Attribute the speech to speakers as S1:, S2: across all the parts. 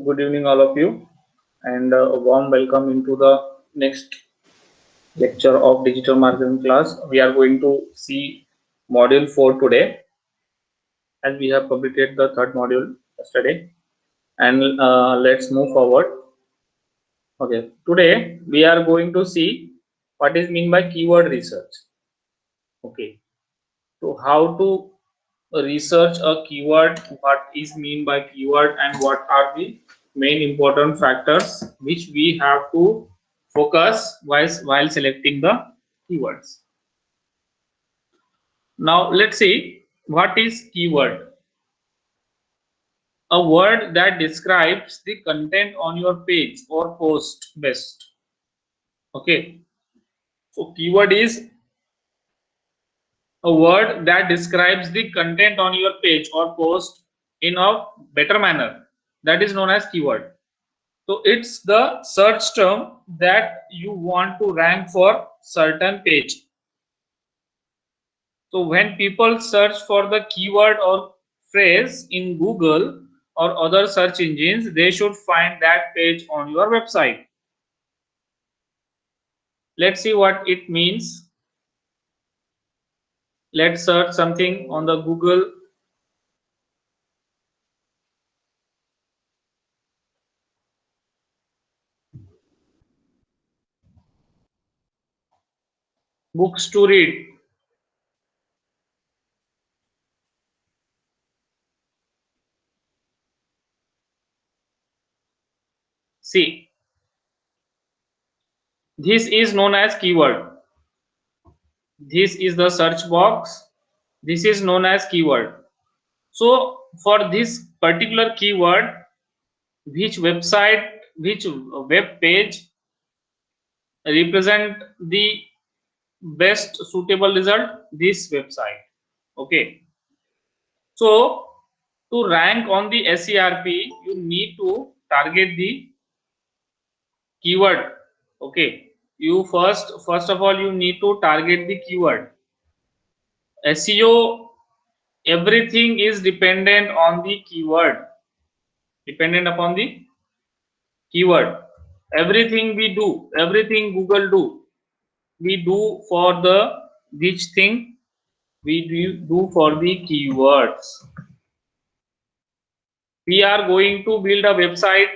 S1: good evening, all of you, and a warm welcome into the next lecture of digital marketing class. We are going to see module 4 today, as we have completed the third module yesterday. And let's move forward. Okay, today we are going to see what is mean by keyword research. Okay, so how to research a keyword, what is mean by keyword, and what are the main important factors which we have to focus while selecting the keywords. Now let's see what is keyword. A word that describes the content on your page or post best. Okay, so keyword is a word that describes the content on your page or post in a better manner. That is known as keyword. So it's the search term that you want to rank for certain page. So when people search for the keyword or phrase in Google or other search engines, they should find that page on your website. Let's see what it means. Let's search something on the Google. Books to read. See, this is known as keyword. This is the search box. This is known as keyword. So for this particular keyword, which website, which web page represent the best suitable result? This website. Okay. So to rank on the SERP, you need to target the keyword. Okay. You first of all, you need to target the keyword. SEO, everything is dependent on the keyword, dependent upon the keyword. Everything we do, everything Google do, we do for the which thing? We do for the keywords. We are going to build a website.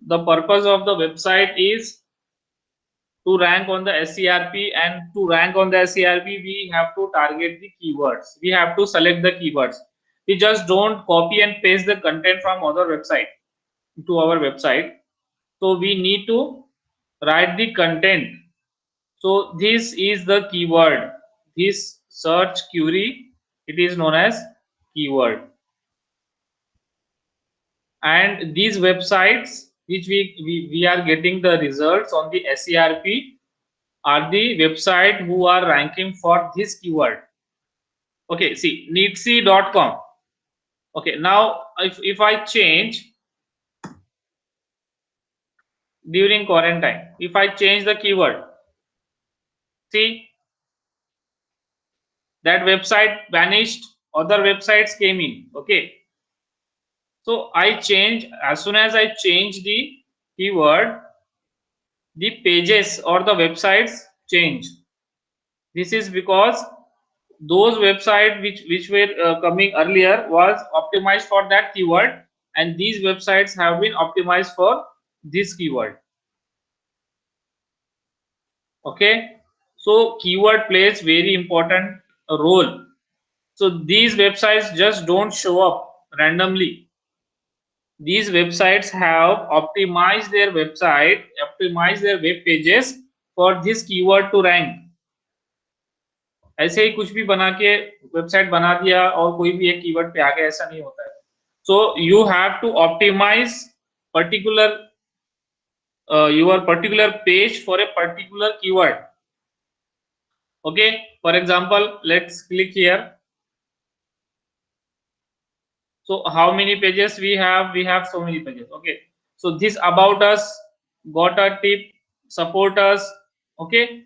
S1: The purpose of the website is to rank on the SERP, and to rank on the SERP we have to target the keywords. We have to select the keywords. We just don't copy and paste the content from other website to our website. So we need to write the content. So this is the keyword. This search query, it is known as keyword. And these websites which we are getting the results on the SERP are the website who are ranking for this keyword. Okay, see needsy.com. Okay, now if I change during quarantine, if I change the keyword, see that website vanished, other websites came in. Okay, so I change, as soon as I change the keyword, the pages or the websites change. This is because those websites which were coming earlier was optimized for that keyword, and these websites have been optimized for this keyword. Okay, so keyword plays very important role. So these websites just don't show up randomly. These websites have optimized their website, optimized their web pages for this keyword to rank. ऐसे ही कुछ भी बना के website बना दिया और कोई भी एक कीवर्ड पे आ गया, ऐसा नहीं होता है. So you have to optimize particular your particular page for a particular keyword. Okay, for example, let's click here. So how many pages we have? We have so many pages. Okay, so this about us, got a tip, support us. Okay,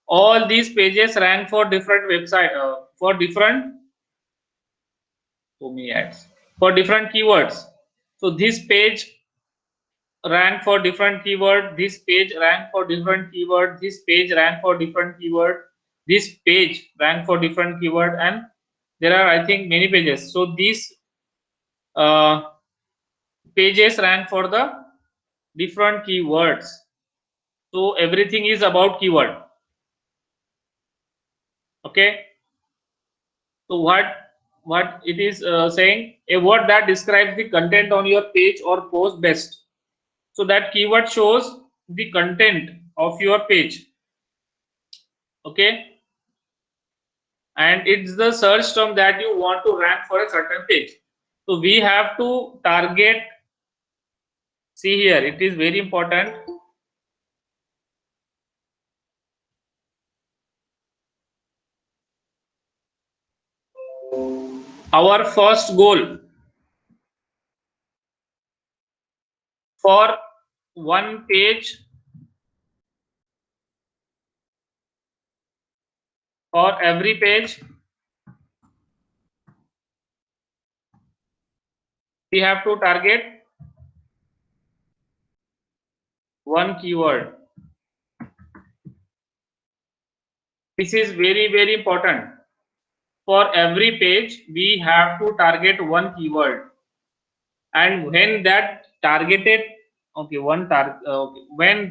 S1: all these pages rank for different website, for different, so many ads, for different keywords. So this page rank for different keyword, this page rank for different keyword, this page rank for different keyword, this page rank for different keyword, and there are, I think, many pages. So these pages rank for the different keywords. So everything is about keyword. Okay. So what it is saying, a word that describes the content on your page or post best. So that keyword shows the content of your page. Okay. And it's the search term that you want to rank for a certain page. So we have to target, see here, it is very important. Our first goal for one page, for every page, we have to target one keyword. This is very important. For every page, we have to target one keyword. And when that targeted, okay, when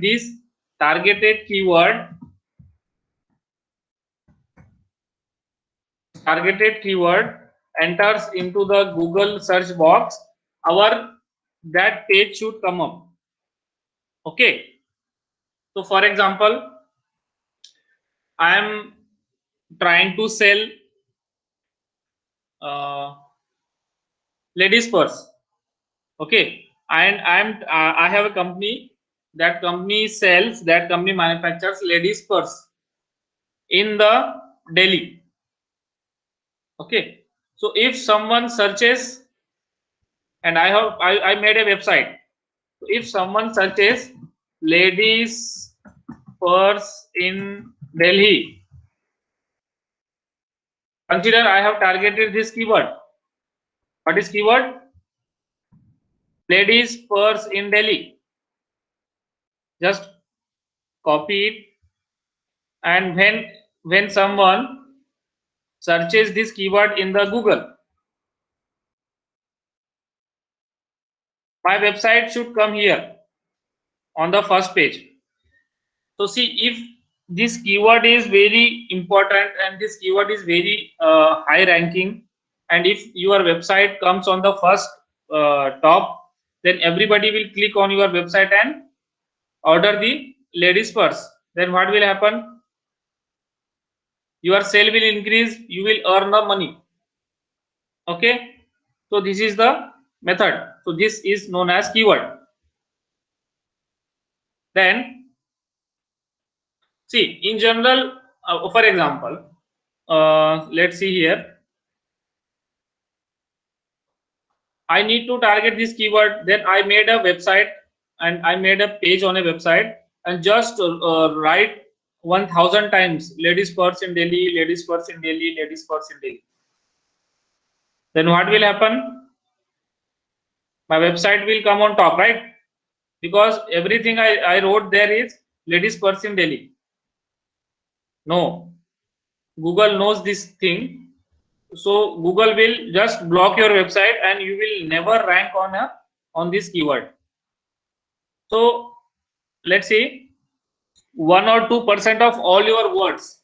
S1: this targeted keyword enters into the Google search box, that page should come up. Okay. So for example, I am trying to sell ladies purse. Okay. And I have a company, that company manufactures ladies purse in the Delhi. Okay. So if someone searches, and I made a website. So if someone searches ladies purse in Delhi, consider I have targeted this keyword. What is keyword? Ladies purse in Delhi. Just copy it, and when someone searches this keyword in the Google, my website should come here on the first page. So see, if this keyword is very important and this keyword is very high ranking, and if your website comes on the first top, then everybody will click on your website and order the ladies purse. Then what will happen? Your sale will increase, you will earn the money. Okay. So this is the method. So this is known as keyword. Then see, in general, for example, let's see here, I need to target this keyword. Then I made a website, and I made a page on a website, and just write 1000 times ladies purse in Delhi, ladies purse in Delhi, ladies purse in Delhi. Then what will happen? My website will come on top, right? Because everything I wrote there is ladies purse in Delhi. No, Google knows this thing. So Google will just block your website, and you will never rank on this keyword. So let's say 1 or 2% of all your words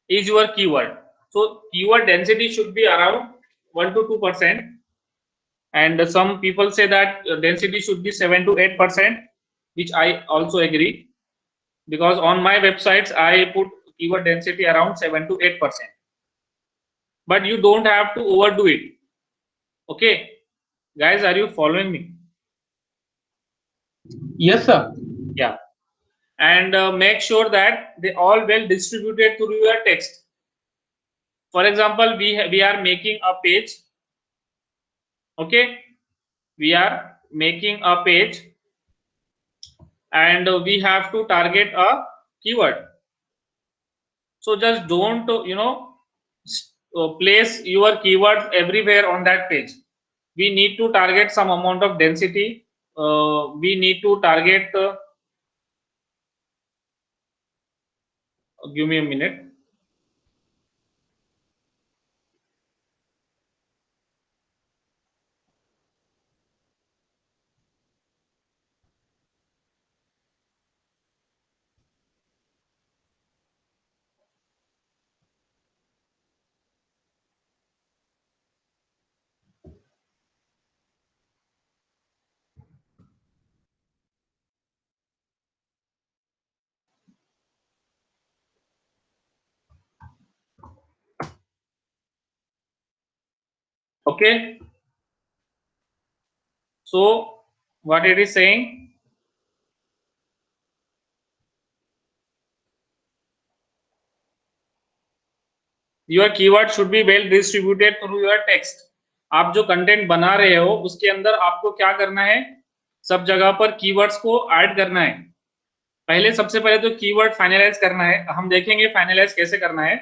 S1: is your keyword. So keyword density should be around 1 to 2%, and some people say that density should be 7 to 8%, which I also agree, because on my websites I put keyword density around 7 to 8%. But you don't have to overdo it. Okay, guys, are you following me?
S2: Yes, sir.
S1: Yeah. And make sure that they all well distributed through your text. For example, we are making a page. Okay, we are making a page, and we have to target a keyword. So just don't place your keywords everywhere on that page. We need to target some amount of density we need to target. Give me a minute. Okay. So what it is saying? Your keyword should be well distributed through your text. आप जो content बना रहे हो उसके अंदर आपको क्या करना है, सब जगह पर कीवर्ड्स को ऐड करना है। पहले सबसे पहले तो कीवर्ड फाइनलाइज करना है। हम देखेंगे फाइनलाइज कैसे करना है।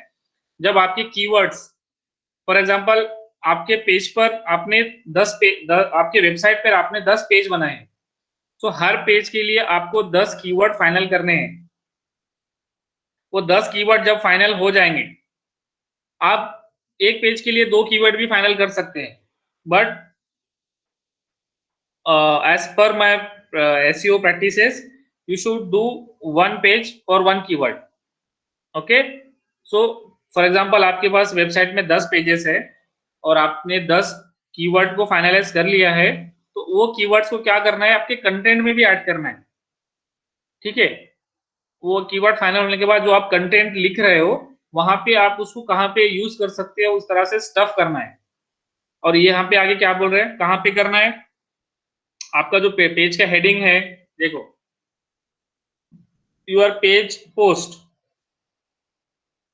S1: जब आपके कीवर्ड्स, फॉर एग्जांपल आपके पेज पर आपने 10 पेज, आपके वेबसाइट पर आपने 10 पेज बनाए हैं, तो हर पेज के लिए आपको 10 कीवर्ड फाइनल करने हैं। वो 10 कीवर्ड जब फाइनल हो जाएंगे, आप एक पेज के लिए 2 कीवर्ड भी फाइनल कर सकते हैं, but as per my SEO practices, you should do one page for one keyword. Okay, so for example आपके पास वेबसाइट में 10 पेजेस है और आपने 10 कीवर्ड को फाइनलाइज कर लिया है, तो वो कीवर्ड्स को क्या करना है, आपके कंटेंट में भी ऐड करना है। ठीक है, वो कीवर्ड फाइनल होने के बाद जो आप कंटेंट लिख रहे हो वहां पे आप उसको कहाँ पे यूज कर सकते हो, उस तरह से स्टफ करना है। और ये यहाँ पे आगे क्या बोल रहे हैं, कहाँ पे करना है, आपका जो पेज का हेडिंग है, देखो your page post,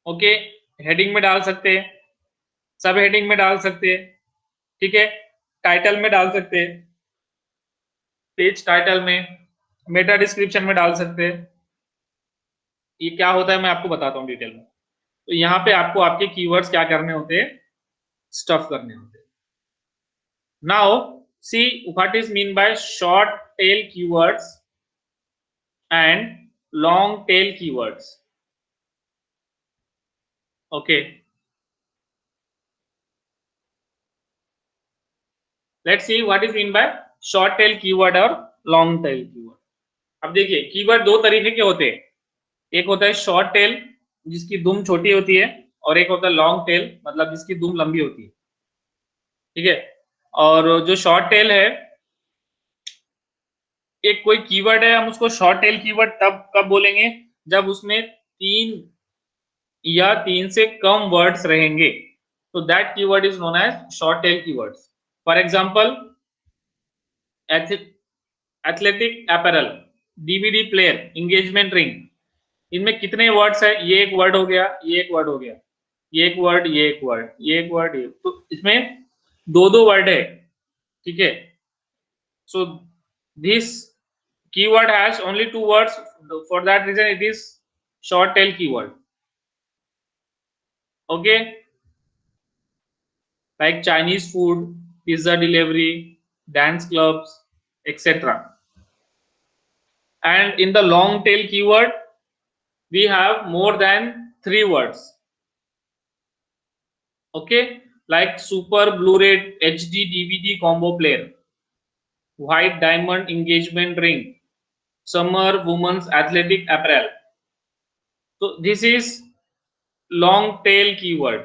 S1: okay, heading में डाल सकते हैं, सब हेडिंग में डाल सकते हैं, ठीक है, टाइटल में डाल सकते हैं, पेज टाइटल में, मेटा डिस्क्रिप्शन में डाल सकते हैं। ये क्या होता है मैं आपको बताता हूँ डिटेल में। तो यहाँ पे आपको आपके कीवर्ड्स क्या करने होते हैं, स्टफ करने होते हैं। Now see what is mean by short tail keywords and long tail keywords. Okay, let's see what is mean by short tail keyword और लॉन्ग टेल कीवर्ड। अब देखिए कीवर्ड दो तरीके के होते हैं, एक होता है शॉर्ट टेल जिसकी दुम छोटी होती है, और एक होता है लॉन्ग टेल मतलब जिसकी दुम लंबी होती है। ठीक है, और जो शॉर्ट टेल है, एक कोई कीवर्ड है, हम उसको शॉर्ट टेल कीवर्ड तब कब बोलेंगे जब उसमें 3 या 3 से कम वर्ड्स रहेंगे, तो that keyword is known as short tail keywords. For example athletic apparel, DVD player, engagement ring, इनमें कितने वर्ड्स है, ये एक वर्ड हो गया, ये एक वर्ड हो गया, ये एक वर्ड, ये एक वर्ड, ये एक वर्ड, ये, तो इसमें दो दो वर्ड है। ठीक है, so this keyword has only 2 words, for that reason it is short tail keyword. Okay, like Chinese food, pizza delivery, dance clubs, etc. And in the long tail keyword we have more than 3 words. Okay, like super Blu-ray HD DVD combo player, white diamond engagement ring, summer women's athletic apparel. So this is long tail keyword,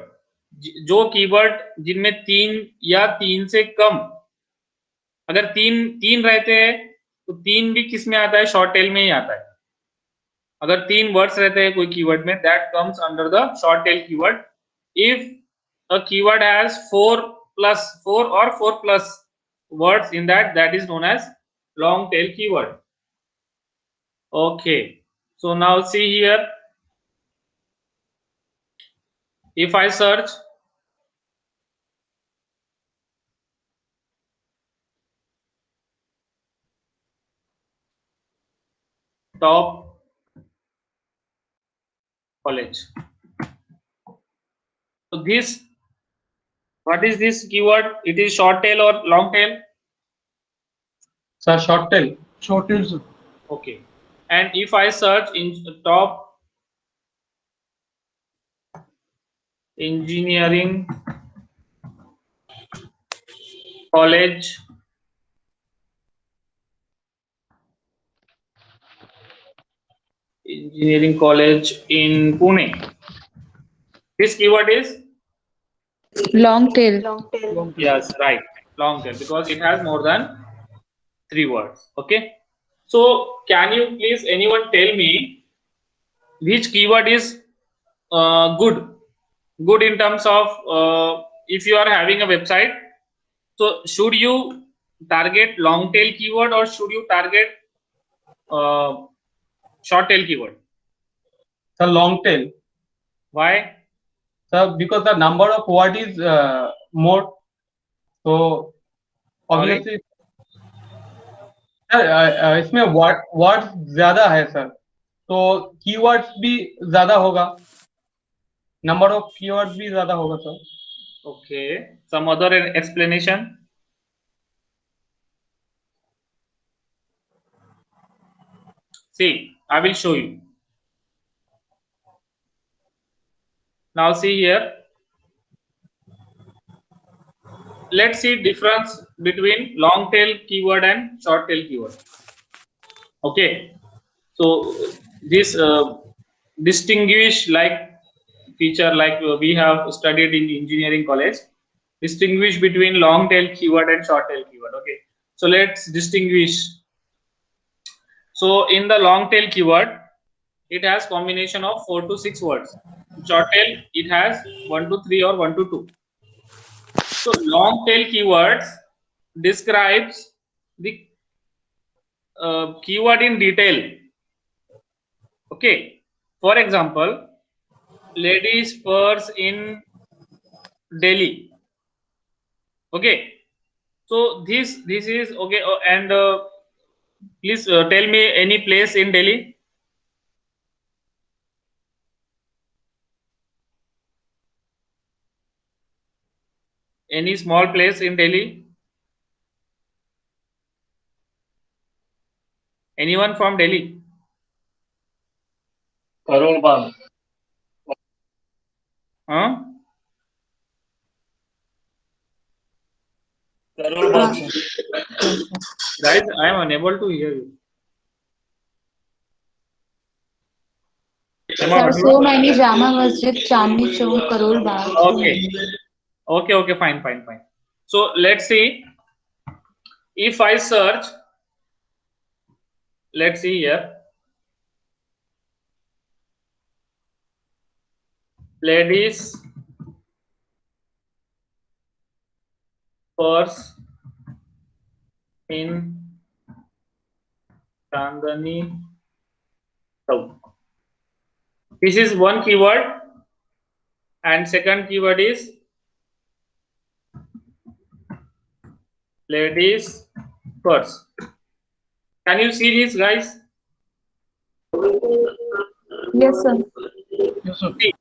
S1: जो keyword जिनमें 3 या 3 से कम, अगर तीन रहते हैं तो 3 भी किस में आता है, शॉर्ट टेल में ही आता है। अगर 3 वर्ड्स रहते हैं कोई कीवर्ड में, that comes under the short tail keyword. If a keyword has 4 और 4 plus words in that is known as long tail keyword. Okay, so now see here, if I search top college, so this, what is this keyword, it is short tail or long tail?
S2: Sir, short tail.
S3: Short tail, sir.
S1: Okay. And if I search in top engineering college in Pune, this keyword is
S4: Long tail.
S3: Long tail.
S1: yes, right, long tail, because it has more than 3 words. Okay. So can you please anyone tell me which keyword is good in terms of if you are having a website, so should you target long tail keyword or should you target uh, short tail keyword?
S2: Sir, long tail.
S1: Why?
S2: Sir, because the number of word is more. So
S1: Sorry.
S2: obviously, sir इसमें words ज्यादा है sir, तो keywords भी ज्यादा होगा, number of keywords भी ज्यादा होगा sir.
S1: Okay. Some other explanation? See, I will show you. Now see here. Let's see difference between long tail keyword and short tail keyword. Okay. So this distinguish like feature like we have studied in engineering college, distinguish between long tail keyword and short tail keyword. Okay. So let's distinguish. So in the long tail keyword, it has combination of 4 to 6 words. Short tail, it has 1 to 3 or 1 to 2. So long tail keywords describes the keyword in detail. Okay. For example, ladies purse in Delhi. Okay. So this is okay. And please tell me any place in Delhi. Any small place in Delhi? Anyone from Delhi?
S3: Karol Bagh.
S1: Huh?
S3: Karol Bagh, sir.
S1: Guys, I am unable to hear you. Am I
S4: Sir,
S1: audible?
S4: so many Jama Masjid, Chandni Chowk, Karol Bagh. so
S1: Okay.
S4: many.
S1: Okay, fine. So let's see. If I search, let's see here. Ladies purse in Chandani Chowk. This is one keyword, and second keyword is ladies purse. Can you see this, guys?
S4: Yes, sir.
S3: Yes, sir.
S1: See,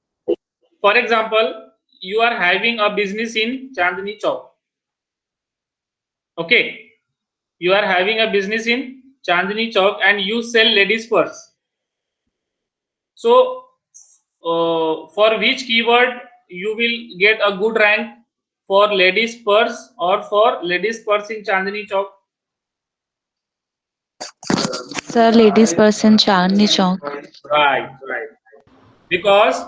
S1: for example, you are having a business in Chandni Chowk. Okay, you are having a business in Chandni Chowk and you sell ladies purse. So, for which keyword you will get a good rank, for ladies purse or for ladies purse in Chandni Chowk?
S4: Sir, ladies person, Chandni Chowk.
S1: Right. Because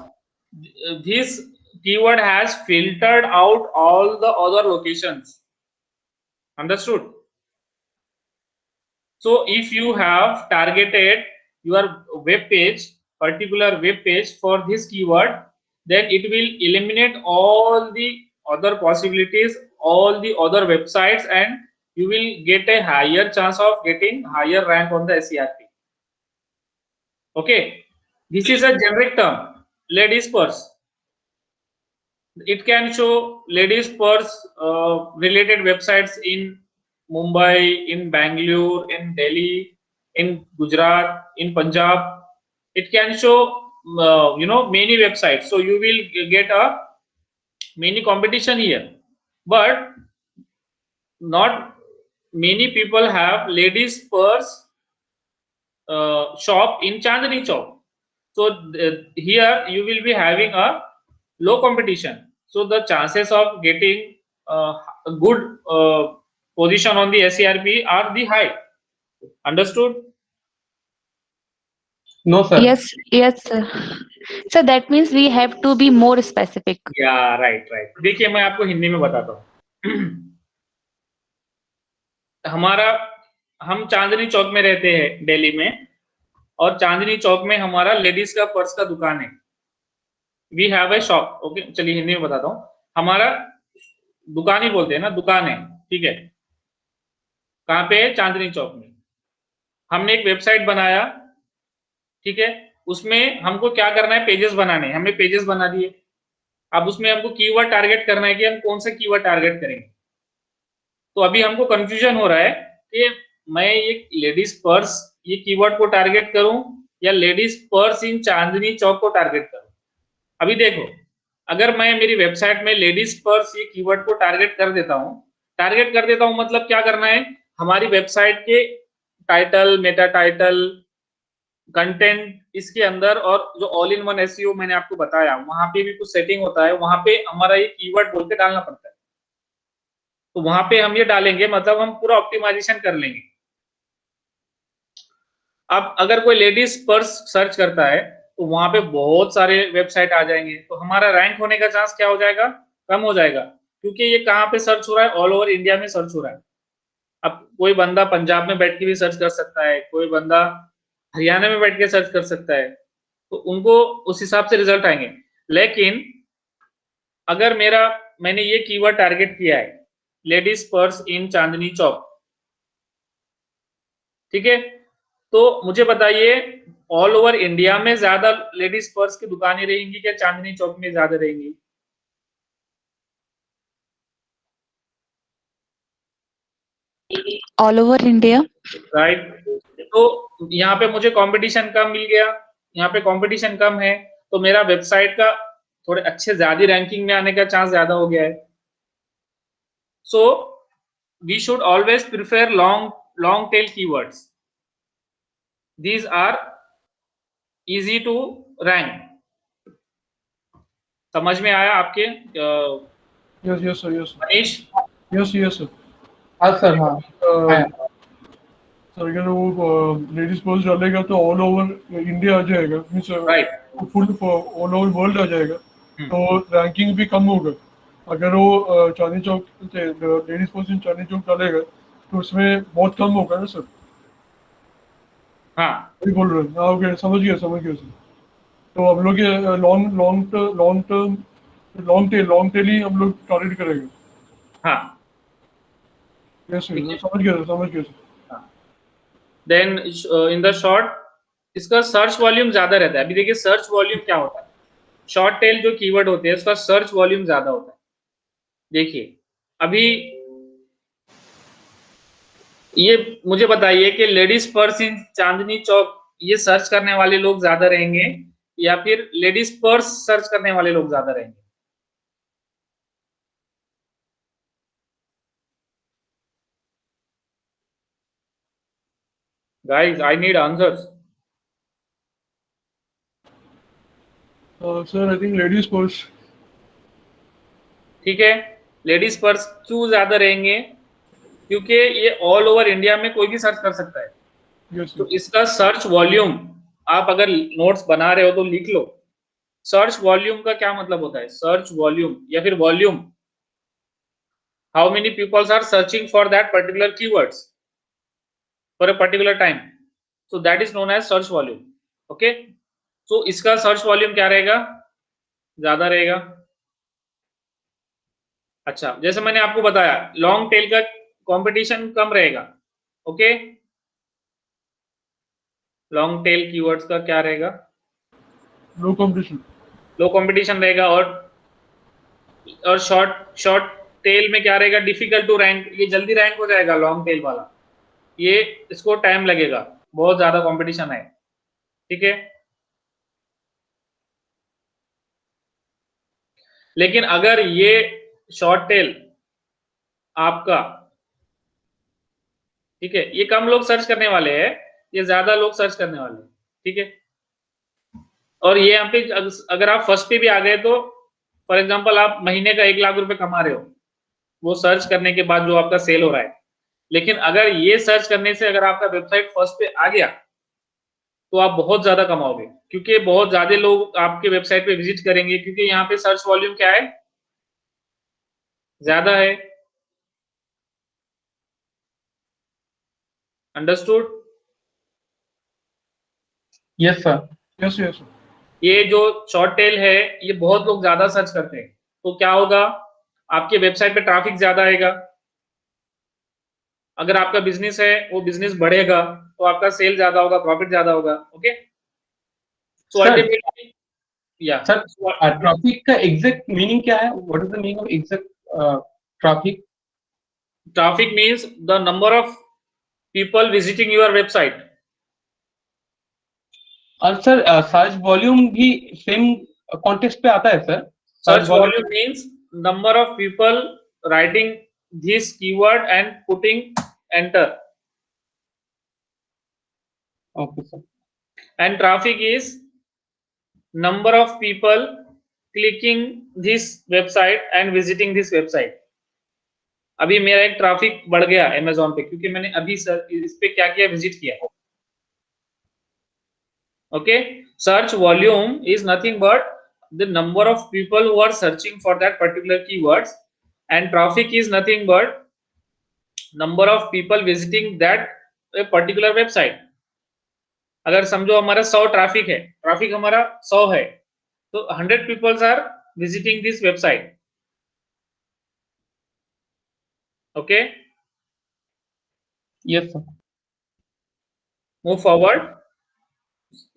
S1: this keyword has filtered out all the other locations. Understood? So if you have targeted your web page, particular web page for this keyword, then it will eliminate all the other possibilities, all the other websites, and you will get a higher chance of getting higher rank on the SERP. Okay, this is a generic term, ladies purse. It can show ladies purse related websites in Mumbai, in Bangalore, in Delhi, in Gujarat, in Punjab. It can show many websites. So you will get a many competition here, but not many people have ladies purse shop in Chandni Chowk. So here you will be having a low competition. So the chances of getting a good position on the SERP are the high. Understood?
S2: No, sir.
S4: Yes, yes, sir. So that means we have to be more specific.
S1: या right. देखिए मैं आपको हिंदी में बताता हूँ. हमारा हम चांदनी चौक में रहते हैं दिल्ली में, और चांदनी चौक में हमारा लेडीज का पर्स का दुकान है. We have a shop. Okay, चलिए हिंदी में बताता हूँ. हमारा दुकान ही बोलते हैं ना, दुकान है. ठीक है. कहाँ पे है? चांदनी चौक में. हमने एक वेबसाइट बनाया. ठीक है. उसमें हमको क्या करना है? पेजेस बनाने हैं. हमने पेजेस बना दिए. अब उसमें हमको कीवर्ड टारगेट करना है कि हम कौन सा कीवर्ड टारगेट करेंगे. तो अभी हमको कंफ्यूजन हो रहा है कि मैं ये लेडीज पर्स ये कीवर्ड को टारगेट करूं या लेडीज पर्स इन चांदनी चौक को टारगेट करूं. अभी देखो, अगर मैं मेरी वेबसाइट में लेडीज पर्स ये कीवर्ड को टारगेट कर देता हूं मतलब क्या करना है? हमारी वेबसाइट के टाइटल, मेटा टाइटल, कंटेंट इसके अंदर, और जो ऑल इन वन एसईओ मैंने आपको बताया, वहां पे भी कुछ सेटिंग होता है. वहां पे हमारा ये कीवर्ड बोल के डालना पड़ता है. तो वहां पे हम ये डालेंगे, मतलब हम पूरा ऑप्टिमाइजेशन कर लेंगे. अब अगर कोई लेडीज पर्स सर्च करता है तो वहां पे बहुत सारे वेबसाइट आ जाएंगे, तो हमारा रैंक होने का चांस क्या हो जाएगा? कम हो जाएगा. क्योंकि ये कहाँ पे सर्च हो रहा है? ऑल ओवर इंडिया में सर्च हो रहा है. अब कोई बंदा पंजाब में बैठ के भी सर्च कर सकता है, कोई बंदा हरियाणा में बैठ के सर्च कर सकता है, तो उनको उस हिसाब से रिजल्ट आएंगे. लेकिन अगर मैंने ये कीवर्ड टारगेट किया है, लेडीज पर्स इन चांदनी चौक, ठीक है, तो मुझे बताइए ऑल ओवर इंडिया में ज्यादा लेडीज पर्स की दुकानें रहेंगी क्या चांदनी चौक में ज्यादा रहेंगी?
S4: All over India.
S1: राइट. तो यहाँ पे मुझे कंपटीशन कम मिल गया. यहाँ पे कंपटीशन कम है, तो मेरा वेबसाइट का थोड़े अच्छे ज्यादा रैंकिंग में आने का चांस ज्यादा हो गया है. So we should always prefer long tail keywords. These are easy to rank. समझ में आया आपके
S3: Yes, sir. Yes, sir.
S1: Manish?
S3: Yes, sir.
S2: हाँ सर. हाँ. हाँ.
S3: सर अगर वो लेडीज पर्स डालेगा तो ऑल ओवर इंडिया आ जाएगा, means
S1: right.
S3: Full all over world आ जाएगा, तो रैंकिंग भी कम होगा. अगर वो चांदनी चौक से लेडीज पर्स इन चांदनी चौक डालेगा तो उसमें बहुत कम होगा ना सर.
S1: हाँ.
S3: वही बोल रहे हैं. हाँ, ओके, समझ गया सर. तो हम लोग ये लॉन्ग टेल ही हम लोग टारगेट करेंगे.
S1: हाँ.
S3: यस सर, समझ गया sir.
S1: Then in the short इसका सर्च वॉल्यूम ज्यादा रहता है. अभी देखिए सर्च वॉल्यूम क्या होता है. शॉर्ट टेल जो कीवर्ड होते हैं उसका सर्च वॉल्यूम ज्यादा होता है. देखिए अभी ये मुझे बताइए कि लेडीज पर्स इन चांदनी चौक ये सर्च करने वाले लोग ज्यादा रहेंगे या फिर लेडीज पर्स सर्च करने वाले लोग ज्यादा रहेंगे? Guys I need answers.
S3: Sir I think ladies purse.
S1: ठीक है. लेडीज पर्स क्यों ज्यादा रहेंगे? क्योंकि ये ऑल ओवर इंडिया में कोई भी सर्च कर सकता है.
S3: यस
S1: तो
S3: सर.
S1: इसका सर्च वॉल्यूम, आप अगर नोट्स बना रहे हो तो लिख लो. सर्च वॉल्यूम का क्या मतलब होता है? सर्च वॉल्यूम या फिर volume, how many peoples are searching for that particular keywords for a particular time, so that is known as search volume. Okay. So इसका सर्च वॉल्यूम क्या रहेगा? ज्यादा रहेगा. अच्छा, जैसे मैंने आपको बताया लॉन्ग टेल का कंपटीशन कम रहेगा. ओके. लॉन्ग टेल कीवर्ड्स का क्या रहेगा?
S3: लो कंपटीशन.
S1: लो कंपटीशन रहेगा. और शॉर्ट टेल में क्या रहेगा? Difficult to rank. ये जल्दी रैंक हो जाएगा लॉन्ग टेल वाला. ये इसको टाइम लगेगा, बहुत ज्यादा कंपटीशन है. ठीक है. लेकिन अगर ये शॉर्ट टेल आपका ठीक है, ये कम लोग सर्च करने वाले हैं, ये ज्यादा लोग सर्च करने वाले हैं, ठीक है। और ये यहाँ पे अगर आप फर्स्ट पे भी आ गए तो फॉर एग्जांपल आप महीने का 1 लाख रुपए कमा रहे हो वो सर्च करने के बाद जो आपका सेल हो रहा है, लेकिन अगर ये सर्च करने से अगर आपका वेबसाइट फर्स्ट पे आ गया तो आप बहुत ज्यादा कमाओगे, क्योंकि बहुत ज्यादा लोग आपके वेबसाइट पे विजिट करेंगे, क्योंकि यहाँ पे सर्च वॉल्यूम क्या है, ज्यादा है। Understood?
S2: Yes sir.
S3: Yes yes sir.
S1: ये जो शॉर्ट टेल है ये बहुत लोग ज्यादा सर्च करते हैं, तो क्या होगा, आपके वेबसाइट पे ट्रैफिक ज्यादा आएगा, अगर आपका बिजनेस है वो बिजनेस बढ़ेगा तो आपका सेल ज्यादा होगा, प्रॉफिट ज्यादा होगा। ओके, सो
S2: सर
S1: अल्टीमेटली या
S2: सर ट्रैफिक का एग्जैक्ट मीनिंग क्या है? What is the meaning of exact traffic?
S1: Traffic means the number of people visiting your website.
S2: और सर सर्च वॉल्यूम भी सेम कॉन्टेक्स्ट पे आता है sir?
S1: Search volume means number of people writing this keyword and putting enter,
S2: okay sir.
S1: and traffic is number of people clicking this website and visiting this website। अभी मेरा एक traffic बढ़ गया Amazon पे क्योंकि मैंने अभी इस पे क्या किया, विजिट किया। Okay, search volume is nothing but the number of people who are searching for that particular keywords, and traffic is nothing but number of people visiting that a particular website। अगर समझो हमारा 100 traffic है, traffic हमारा 100 है, तो 100 people are visiting this website। Okay,
S2: yes sir.
S1: move forward।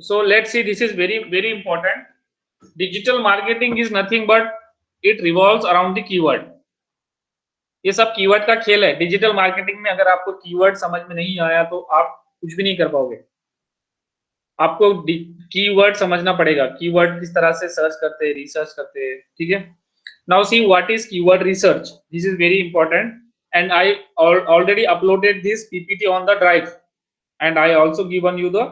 S1: So let's see, this is very important। Digital marketing is nothing but it revolves around the keyword। ये सब keyword का खेल है। डिजिटल मार्केटिंग में अगर आपको कीवर्ड समझ में नहीं आया तो आप कुछ भी नहीं कर पाओगे। आपको कीवर्ड समझना पड़ेगा, कीवर्ड किस तरह से सर्च करते हैं, रिसर्च करते हैं, ठीक है। Now see what is keyword research, this is very important and I already uploaded this PPT on the drive and I also given you the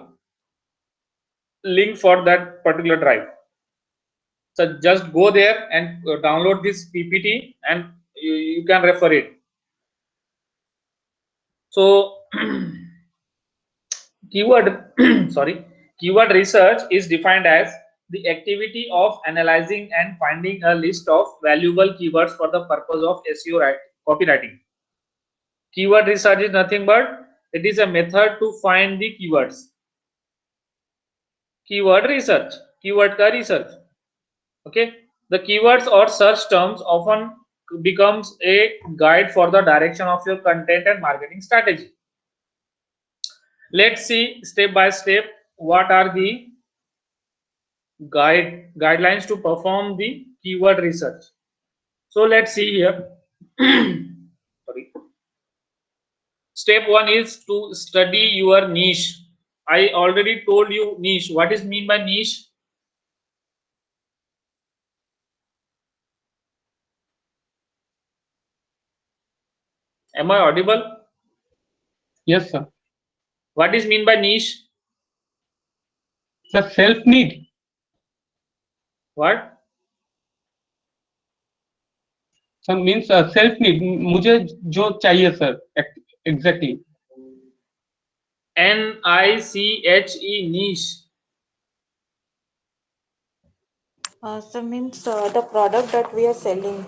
S1: link for that particular drive। So just go there and download this PPT and you can refer it। So keyword sorry, keyword research is defined as the activity of analyzing and finding a list of valuable keywords for the purpose of SEO copywriting। Keyword research is nothing but it is a method to find the keywords। Keyword research, keyword ka research। Okay, the keywords or search terms often becomes a guide for the direction of your content and marketing strategy। Let's see step by step what are the guidelines to perform the keyword research। So let's see here sorry, step 1 is to study your niche। I already told you niche, what is mean by niche? Am I audible?
S2: Yes sir.
S1: What is mean by niche?
S2: Sir self need.
S1: What?
S2: Sir means self need, मुझे जो चाहिए sir exactly.
S1: NICHE niche।
S5: So means the product that we are selling,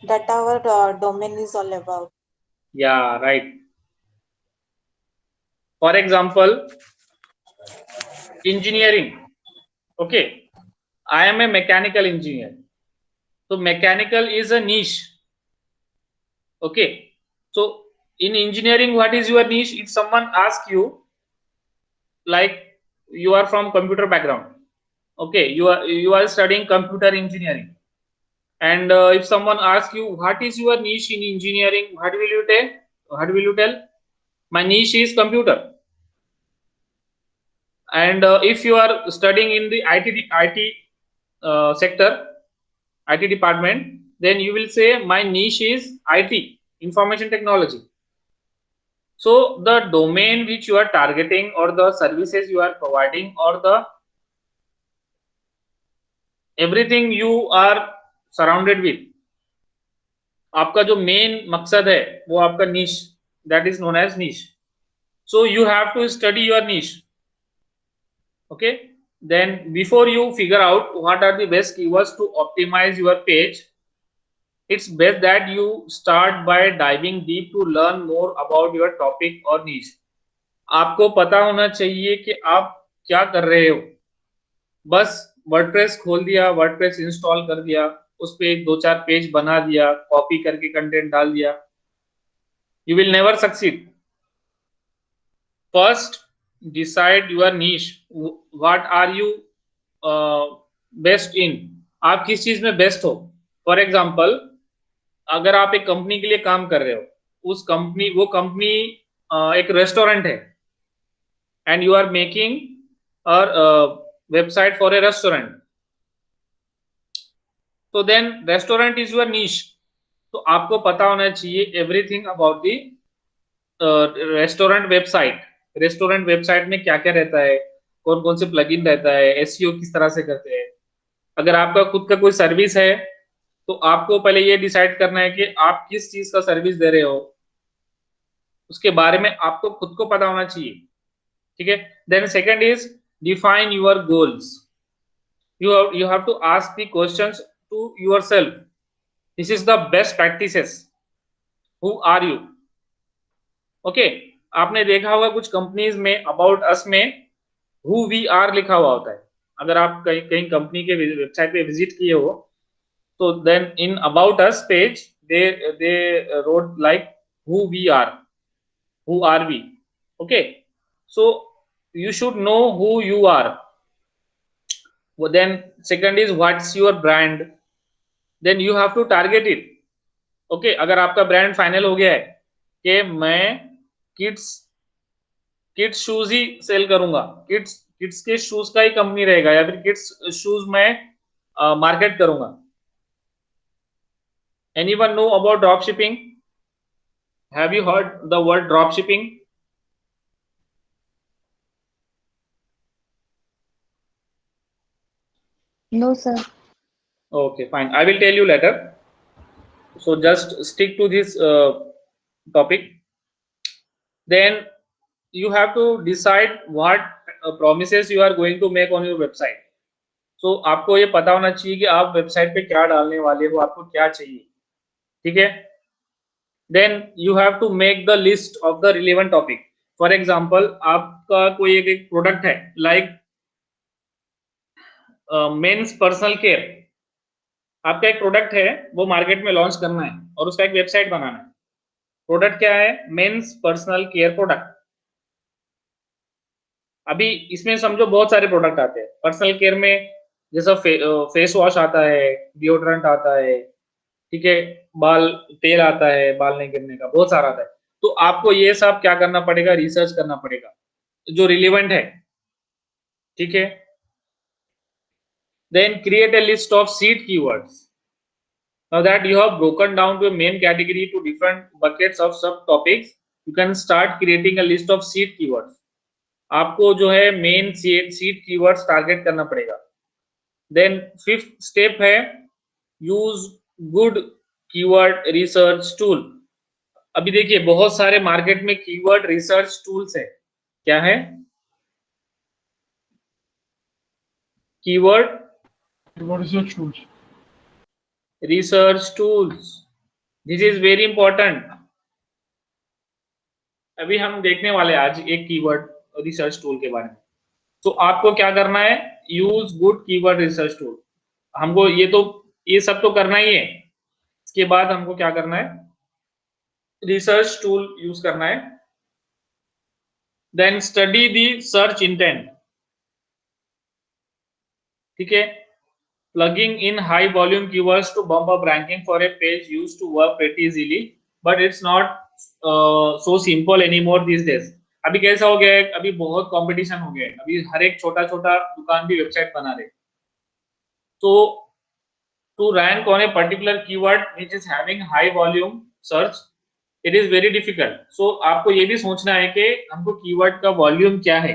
S5: that our domain is all about.
S1: Yeah, right। For example, engineering। Okay, I am a mechanical engineer, so mechanical is a niche। Okay, so in engineering what is your niche? If someone asks you, like you are from computer background, okay, you are studying computer engineering, and if someone asks you what is your niche in engineering, what will you tell? My niche is computer। And if you are studying in the IT sector, IT department, then you will say my niche is IT, information technology। So the domain which you are targeting or the services you are providing or the everything you are surrounded with, आपका जो main मकसद है वो आपका niche, that is known as niche. So you have to study your niche. Okay, then before you figure out what are the best keywords to optimize your page, it's best that you start by diving deep to learn more about your topic or niche. आपको पता होना चाहिए कि आप क्या कर रहे हो. बस वर्डप्रेस खोल दिया, वर्डप्रेस इंस्टॉल कर दिया, उस पे एक दो चार पेज बना दिया, कॉपी करके कंटेंट डाल दिया, you will never succeed. First decide your niche. What are you best in? आप किस चीज में बेस्ट हो. फॉर एग्जाम्पल, अगर आप एक कंपनी के लिए काम कर रहे हो, वो कंपनी एक रेस्टोरेंट है and you are making website for a restaurant, तो then restaurant is your niche. तो आपको पता होना चाहिए everything about the restaurant website. Restaurant website में क्या क्या रहता है, कौन कौन से प्लगइन रहता है, एसईओ किस तरह से करते हैं. अगर आपका खुद का कोई सर्विस है तो आपको पहले ये डिसाइड करना है कि आप किस चीज का सर्विस दे रहे हो, उसके बारे में आपको खुद को पता होना चाहिए. ठीक है. Then second is define your goals. you have to ask the questions to yourself. This is the best practices. Who are you? Okay, आपने देखा होगा कुछ कंपनीज में अबाउट अस में who we are लिखा हुआ होता है. अगर आप कहीं कहीं कंपनी के वेबसाइट पे विजिट किए हो तो then in about us page they wrote like who we are, who are we. Okay, so you should know who you are. Then second is what's your brand. Then you have to target it. Okay, अगर आपका brand final हो गया है कि मैं kids shoes ही cell करूंगा, kids के shoes का ही कंपनी रहेगा, या फिर किड्स शूज में मार्केट करूंगा. Anyone know about drop shipping? Have you heard the word drop shipping?
S4: No, sir.
S1: Okay, fine. I will tell you later. So just stick to this topic. Then you have to decide what promises you are going to make on your website. So आपको ये पता होना चाहिए कि आप website पे क्या डालने वाले हो, आपको क्या चाहिए. ठीक है. Then you have to make the list of the relevant topic. For example, आपका कोई एक प्रोडक्ट है like मेंस पर्सनल केयर. आपका एक प्रोडक्ट है, वो मार्केट में लॉन्च करना है और उसका एक वेबसाइट बनाना है. प्रोडक्ट क्या है? Men's personal care product. अभी इसमें समझो बहुत सारे प्रोडक्ट आते हैं पर्सनल केयर में, जैसा फेस वॉश आता है, डिओड्रेंट आता है, ठीक है, बाल तेल आता है बाल नहीं गिरने का, बहुत सारा आता है. तो आपको ये सब क्या करना पड़ेगा? रिसर्च करना पड़ेगा जो रिलेवेंट है. ठीक है. Then create a list of seed keywords. Now that you have broken down to a main category to different buckets of subtopics, you can start creating a list of seed keywords. आपको जो है main seed keywords target करना पड़ेगा. Then fifth step है use good keyword research tool. अभी देखिए बहुत सारे मार्केट में कीवर्ड रिसर्च टूल्स है. क्या है? Keyword
S3: research tools.
S1: Research tools. This is very important. अभी हम देखने वाले आज एक कीवर्ड रिसर्च टूल के बारे में. तो आपको क्या करना है? Use good keyword research tool. हमको ये सब तो करना ही है. इसके बाद हमको क्या करना है? रिसर्च टूल यूज करना है. Then study the search intent. ठीक है. Plugging in high volume keywords to bump up ranking for a page used to work pretty easily, but it's not so simple anymore this days. अभी कैसा हो गया है? अभी बहुत कंपटीशन हो गया है. अभी हर एक छोटा छोटा दुकान भी वेबसाइट बना रहे. तो to rank on a particular keyword which is having high volume search, it is very difficult. So आपको ये भी सोचना है कि हमको कीवर्ड का वॉल्यूम क्या है.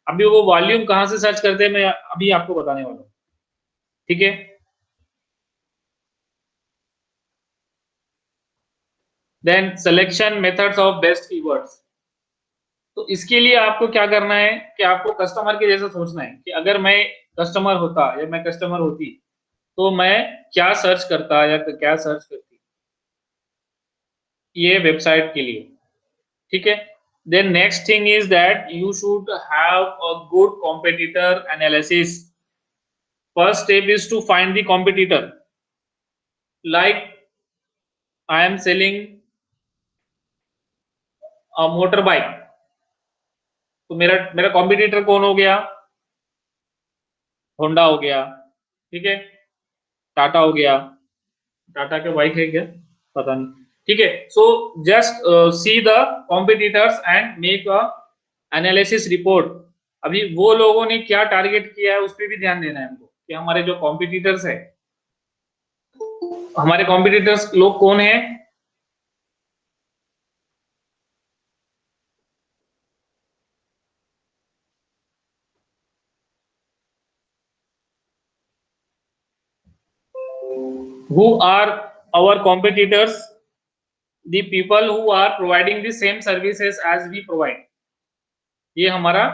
S1: अभी वो वॉल्यूम कहाँ से सर्च करते हैं मैं अभी आपको बताने वाला हूँ. ठीक है. Then selection methods of best keywords. तो इसके लिए आपको क्या करना है कि आपको कस्टमर के जैसा सोचना है कि अगर मैं कस्टमर होता या मैं कस्टमर होती तो मैं क्या सर्च करता या क्या सर्च करती ये वेबसाइट के लिए. ठीक है. Then next thing is that you should have a good competitor analysis. First step is to find the competitor. Like I am selling a motor bike. तो मेरा मेरा कॉम्पिटिटर कौन हो गया? होंडा हो गया. ठीक है. टाटा हो गया. टाटा के बाइक है क्या? पता नहीं. ठीक है. So just see the competitors and make a analysis report. अभी वो लोगों ने क्या टारगेट किया है उस पर भी ध्यान देना है हमको कि हमारे जो कॉम्पिटिटर्स है, हमारे कॉम्पिटिटर्स लोग कौन है. Who are our competitors? The people who are providing the same services as we provide. ये हमारा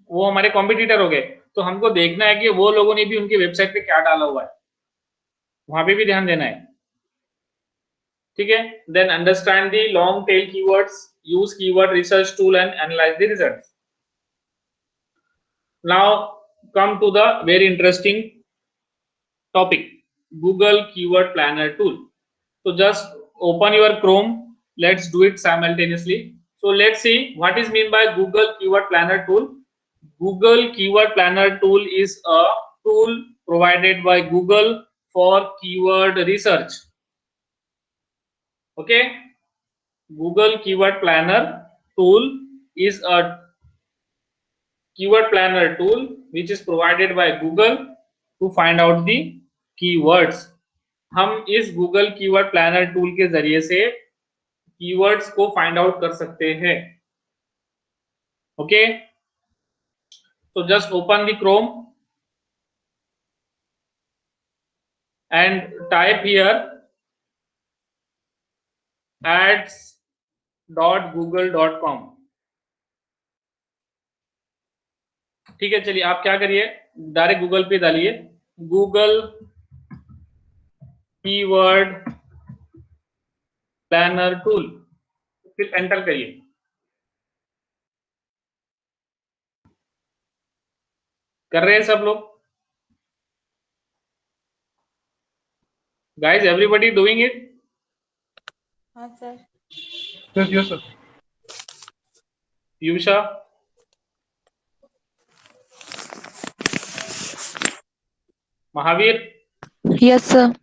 S1: वो हमारे कॉम्पिटिटर हो गए. तो हमको देखना है कि वो लोगों ने भी उनकी वेबसाइट पे क्या डाला हुआ है, वहां पे भी ध्यान देना है. ठीक है. Then understand the long tail keywords, use keyword research tool and analyse the results. Now come to the very interesting topic, Google Keyword Planner tool. So just open your Chrome. Let's do it simultaneously. So let's see what is mean by Google Keyword Planner tool. Google Keyword Planner tool is a tool provided by Google for keyword research. Okay. Google Keyword Planner tool is a keyword planner tool which is provided by Google to find out the keywords. हम इस Google keyword planner tool के जरिए से keywords को find out कर सकते हैं. Okay. तो just open the Chrome and type here ads.google.com. ठीक है. चलिए आप क्या करिए, डायरेक्ट गूगल पे डालिए गूगल कीवर्ड प्लानर टूल, फिर एंटर करिए. कर रहे हैं सब लोग? Guys everybody doing it?
S5: हाँ sir.
S3: Yes, yes, sir.
S1: Yusha? Mahavir?
S4: Yes, sir.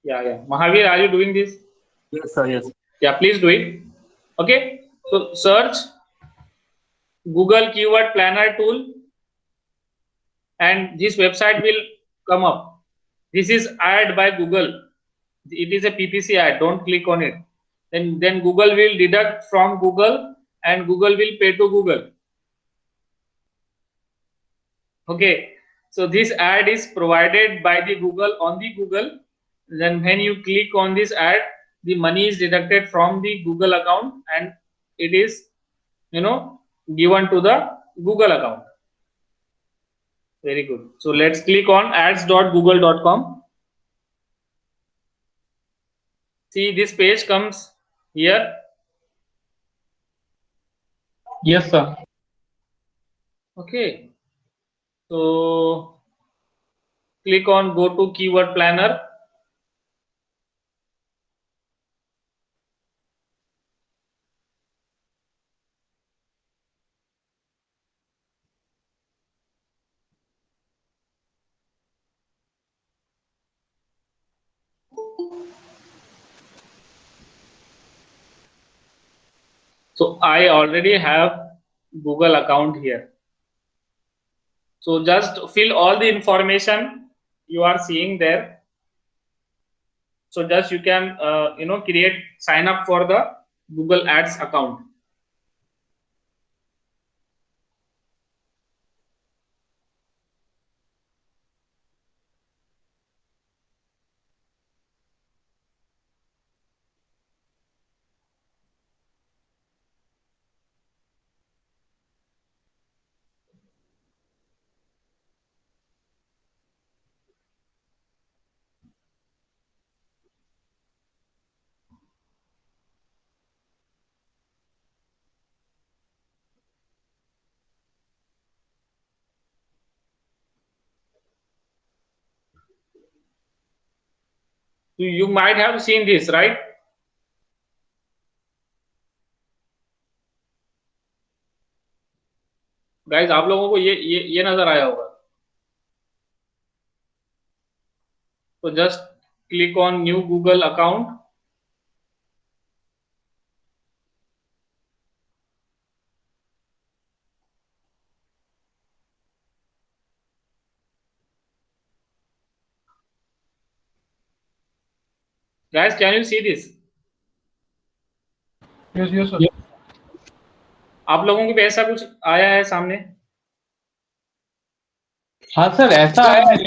S1: Yeah. Mahavir, are you doing this?
S6: Yes, sir. Yes.
S1: Yeah, please do it. Okay. So search Google Keyword Planner tool and this website will come up. This is ad by Google. It is a PPC ad. Don't click on it. Then Google will deduct from Google and Google will pay to Google. Okay. So this ad is provided by the Google on the Google. Then when you click on this ad, the money is deducted from the Google account and it is, given to the Google account. Very good. So let's click on ads.google.com. See, this page comes here.
S2: Yes, sir.
S1: Okay. So click on go to keyword planner. So I already have Google account here. So just fill all the information you are seeing there. So just you can create sign up for the Google Ads account. You might have seen this, right? Guys, आप लोगों को ये नजर आया होगा. So just click on new Google account. Guys, can you see this?
S3: Yes, sir.
S1: आप लोगों को भी ऐसा कुछ आया है सामने?
S2: हाँ सर, ऐसा है.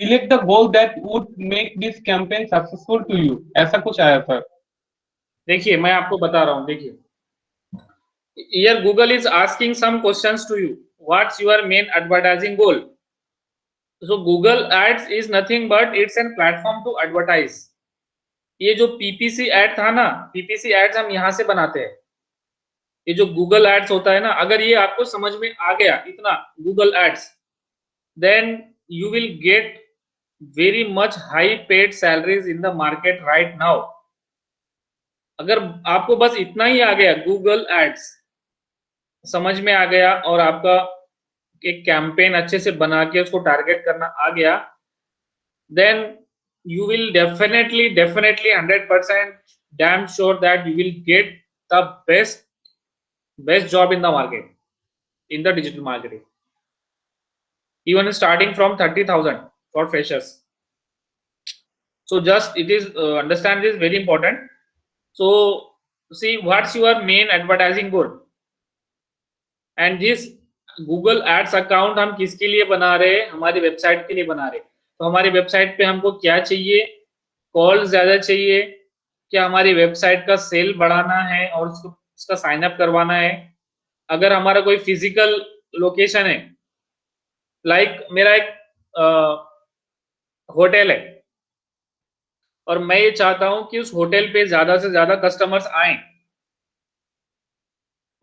S2: Select the goal that would make this campaign successful to you. ऐसा कुछ आया सर.
S1: देखिए, मैं आपको बता रहा हूँ. देखिए, here Google is asking some questions to you. What's your main advertising goal? So Google Ads is nothing but it's a platform to advertise. ये जो PPC ad था ना, PPC ads हम यहाँ से बनाते हैं. ये जो Google Ads होता है ना, अगर ये आपको समझ में आ गया इतना Google Ads, then you will get very much high paid salaries in the market right now. अगर आपको बस इतना ही आ गया, Google Ads समझ में आ गया और आपका एक कैंपेन अच्छे से बना के उसको टारगेट करना आ गया, then you will definitely 100% damn sure that you will get the best job in the market, in the digital marketing, even starting from 30,000 for freshers. So just it is understand this very important. So see what's your main advertising goal, and this Google Ads account हम किसके लिए बना रहे हैं? हमारी website के लिए बना रहे हैं. तो हमारी वेबसाइट पे हमको क्या चाहिए? कॉल ज्यादा चाहिए क्या? हमारी वेबसाइट का सेल बढ़ाना है और उसका साइन अप करवाना है. अगर हमारा कोई फिजिकल लोकेशन है, लाइक मेरा एक होटल है और मैं ये चाहता हूं कि उस होटल पे ज्यादा से ज्यादा कस्टमर्स आए,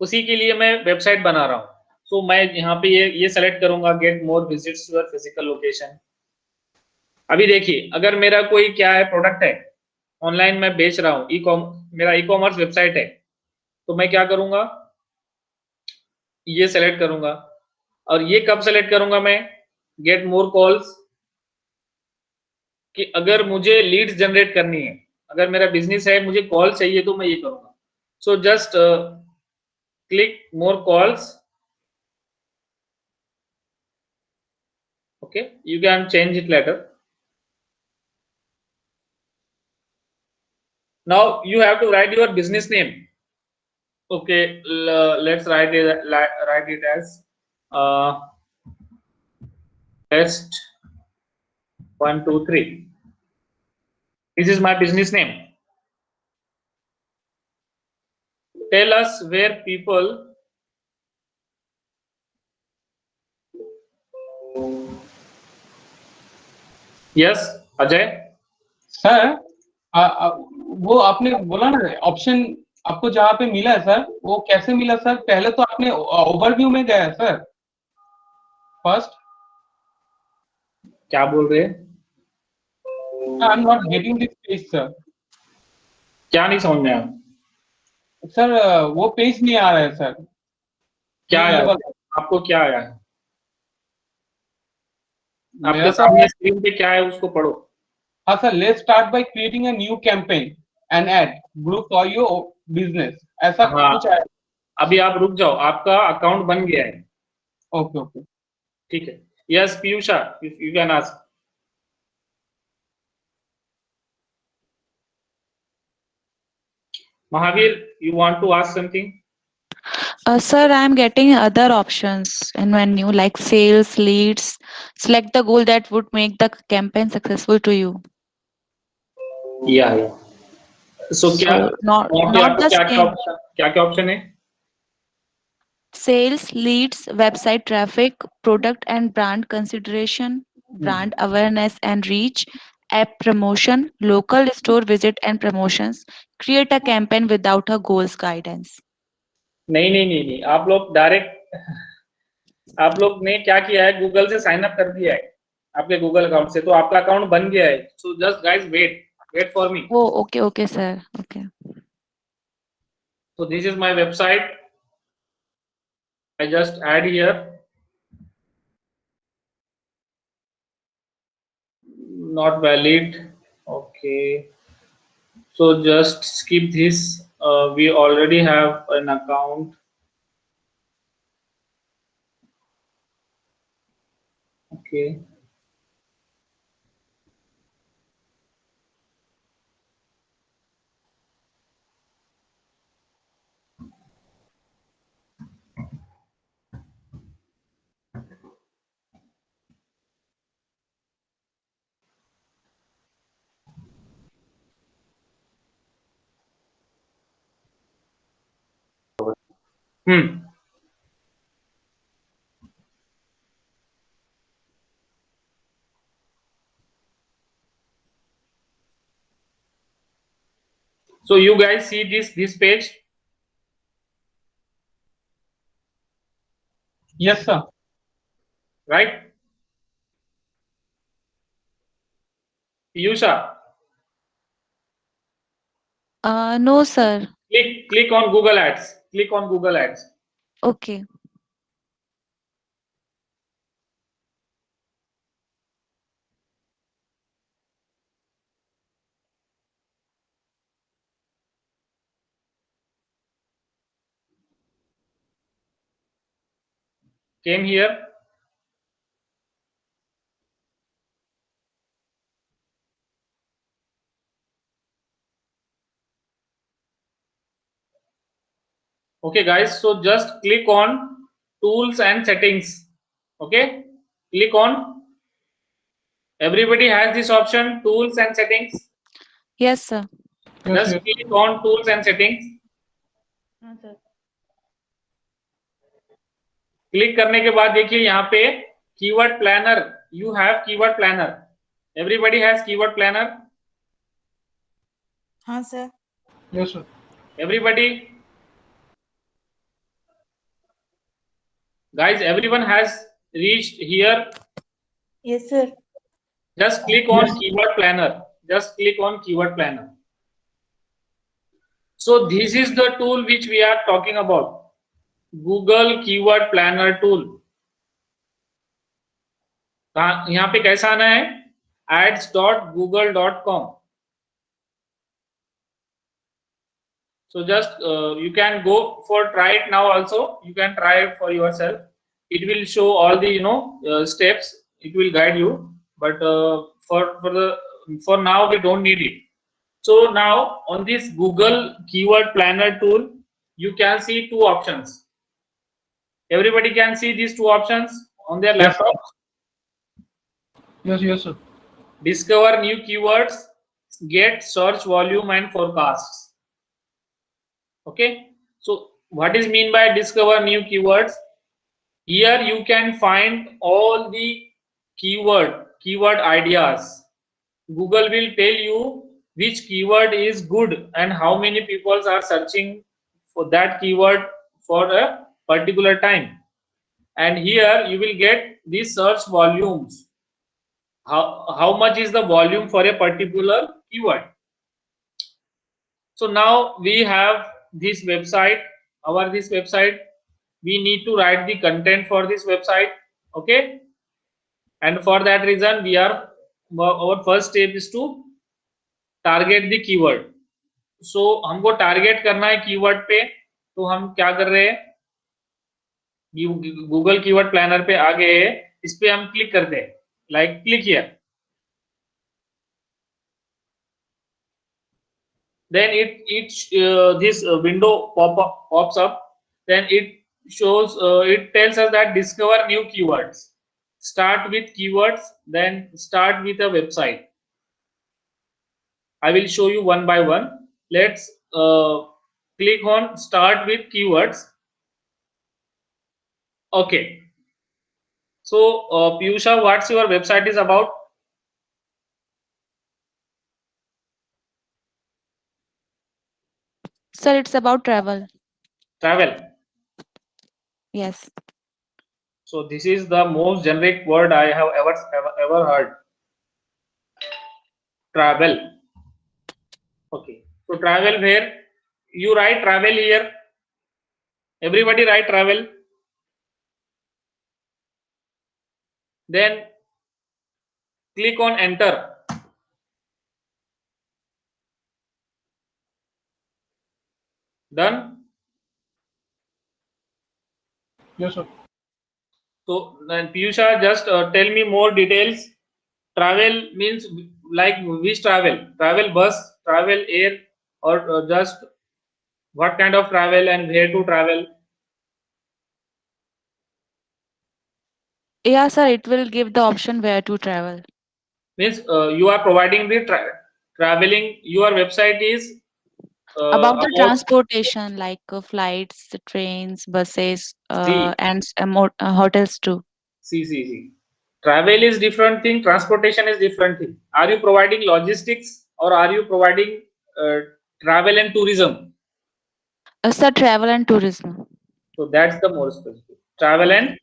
S1: उसी के लिए मैं वेबसाइट बना रहा हूं. सो मैं यहाँ पे ये सेलेक्ट करूंगा, get more visits to your physical location. अभी देखिए, अगर मेरा कोई क्या है, प्रोडक्ट है ऑनलाइन मैं बेच रहा हूँ, मेरा ई कॉमर्स वेबसाइट है, तो मैं क्या करूंगा, ये सेलेक्ट करूंगा. और ये कब सेलेक्ट करूंगा मैं? गेट मोर कॉल्स, कि अगर मुझे लीड्स जनरेट करनी है, अगर मेरा बिजनेस है, मुझे कॉल चाहिए, तो मैं ये करूंगा. So just click more calls. Okay, you can change it later. Now you have to write your business name. Okay, let's write it as test 1 2 3. This is my business name. Tell us where people yes Ajay.
S2: Sir वो आपने बोला ना option आपको जहाँ पे मिला है sir, वो कैसे मिला सर? पहले तो आपने ओवरव्यू में गया है सर फर्स्ट.
S1: क्या बोल रहे हैं?
S2: I am not getting this page sir.
S1: क्या नहीं समझ में आया?
S2: सर वो पेज नहीं आ रहा है सर.
S1: क्या
S2: ये
S1: आया?
S2: वाला.
S1: आपको क्या आया है?
S2: मेरा
S1: आपके
S2: तो
S1: सामने स्क्रीन पे क्या है उसको पढ़ो.
S2: हाँ sir, let's start by creating a new campaign and add group for your business, ऐसा
S1: हाँ.
S2: कुछ है.
S1: अभी आप रुक जाओ, आपका अकाउंट बन गया है.
S2: Okay okay.
S1: ठीक है. Yes Piyusha, you can ask. Mahavir, you want to ask something?
S4: Sir, I'm getting other options in menu like sales, leads. Select the goal that would make the campaign successful to you.
S1: Yeah. So क्या
S4: So
S1: वहाँ पे
S4: not
S1: आपको
S4: the
S1: क्या क्या
S4: same.
S1: Option है?
S4: Sales, leads, website traffic, product and brand consideration, brand awareness and reach, app promotion, local store visit and promotions. Create a campaign without a goals guidance.
S1: नहीं, आप लोग direct आप लोग ने क्या किया है, गूगल से साइन अप कर दिया है आपके गूगल अकाउंट से, तो आपका अकाउंट बन गया है. So just guys wait for me.
S4: Oh, okay, sir. Okay.
S1: So this is my website. I just add here. Not valid. Okay. So just skip this. We already have an account. Okay. So you guys see this page?
S2: Yes, sir.
S1: Right? Piyusha,
S4: No, sir.
S1: click on Google Ads. Click on Google Ads.
S4: Okay.
S1: Came here. Okay, guys. So just click on tools and settings. Okay. Click on. Everybody has this option, tools and settings.
S4: Yes, sir.
S3: Yes,
S1: Just
S3: yes.
S1: click on tools and settings. Click करने के बाद देखिए यहाँ पे keyword planner. You have keyword planner. Everybody has keyword planner.
S5: हाँ sir.
S3: Yes, sir.
S1: Everybody, guys, everyone has reached here.
S5: Yes sir.
S1: Just click on
S3: Yes.
S1: keyword planner. Just click on keyword planner. So this is the tool which we are talking about. Google keyword planner tool. यहाँ पे कैसा आना है? ads.google.com. So just you can go for try it now also. You can try it for yourself. It will show all the steps. It will guide you. But for now we don't need it. So now on this Google keyword planner tool, you can see two options. Everybody can see these two options on their
S2: Yes,
S1: laptop.
S3: Yes, yes, sir.
S1: Discover new keywords, get search volume and forecasts. Okay, so what is mean by discover new keywords? Here you can find all the keyword ideas. Google will tell you which keyword is good and how many people are searching for that keyword for a particular time. And here you will get these search volumes. How much is the volume for a particular keyword? So now we have this website. This website, we need to write the content for this website. Okay, and for that reason our first step is to target the keyword. So हमको target करना है keyword पे. तो हम क्या कर रहे हैं, गूगल कीवर्ड प्लानर पे आ गए, इस पे हम क्लिक करते हैं. Like click here. then this window pops up. Then it shows, it tells us that discover new keywords. Start with keywords, then start with a website. I will show you one by one. Let's click on start with keywords. Okay. So Piyusha, what's your website is about?
S4: Sir, it's about travel.
S1: Travel.
S4: Yes.
S1: So this is the most generic word I have ever heard. Travel. Okay. So travel where? You write travel here. Everybody write travel. Then click on enter. Done.
S3: Yes, sir.
S1: So then Piyusha, just tell me more details. Travel means like which travel? Travel bus, travel air, or just what kind of travel and where to travel?
S4: Yeah, sir, it will give the option where to travel.
S1: Means you are providing the traveling. Your website is
S4: About the
S1: about.
S4: transportation, like flights, trains, buses,
S1: See,
S4: and hotels too.
S1: see. Travel is different thing. Transportation is different thing. Are you providing logistics or are you providing uh, travel and tourism?
S4: Sir, travel and tourism.
S1: So that's the more specific. Travel and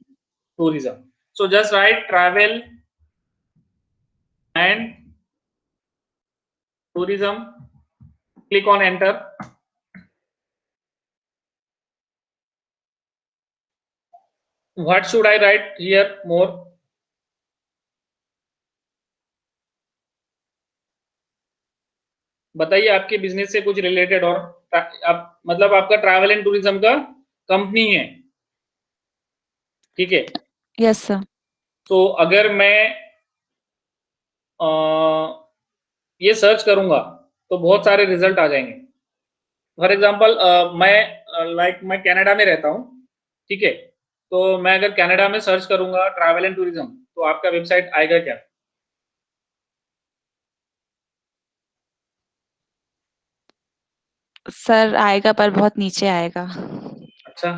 S1: tourism. So just write travel and tourism. Click on enter. What should I write here more? बताइए आपके business से कुछ related और आप मतलब आपका travel and tourism का company है, ठीक है?
S4: Yes, sir.
S1: तो अगर मैं ये सर्च करूंगा तो बहुत सारे रिजल्ट आ जाएंगे. फॉर एग्जांपल मैं कनाडा में रहता हूँ, ठीक है? तो मैं अगर कनाडा में सर्च करूंगा ट्रैवल एंड टूरिज्म तो आपका वेबसाइट आएगा क्या?
S4: सर आएगा पर बहुत नीचे आएगा.
S1: अच्छा,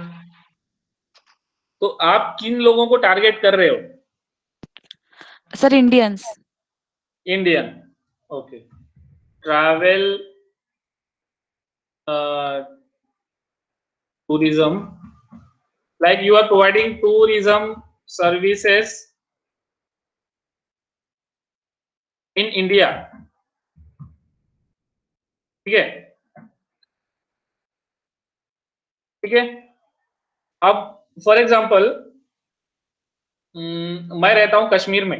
S1: तो आप किन लोगों को टारगेट कर रहे हो?
S4: Sir Indians.
S1: Indian. Okay. Travel tourism, like you are providing tourism services in India, ठीक है? ठीक है. अब फॉर एग्जांपल मैं रहता हूं कश्मीर में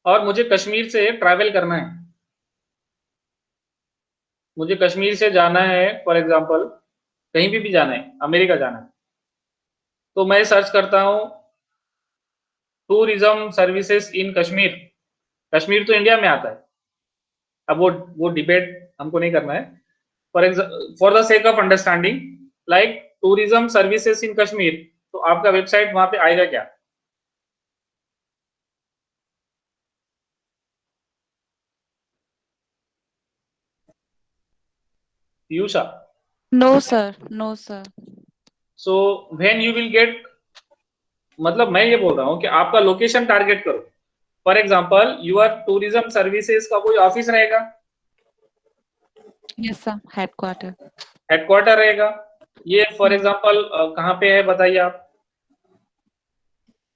S1: और मुझे कश्मीर से ट्रैवल करना है. मुझे कश्मीर से जाना है फॉर एग्जांपल कहीं भी जाना है, अमेरिका जाना है, तो मैं सर्च करता हूं tourism services in Kashmir. Kashmir तो इंडिया में आता है. अब वो डिबेट हमको नहीं करना है. For the sake of understanding, like tourism services in Kashmir, तो आपका वेबसाइट वहां पे आएगा क्या? Piyusha.
S4: No sir, no sir.
S1: So when you will get, मतलब मैं ये बोल रहा हूँ कि आपका लोकेशन टारगेट करो. For example your tourism services का कोई ऑफिस रहेगा,
S4: यस सर, हेडक्वार्टर.
S1: हेडक्वार्टर रहेगा. ये फॉर एग्जांपल कहाँ पे है बताइए आप?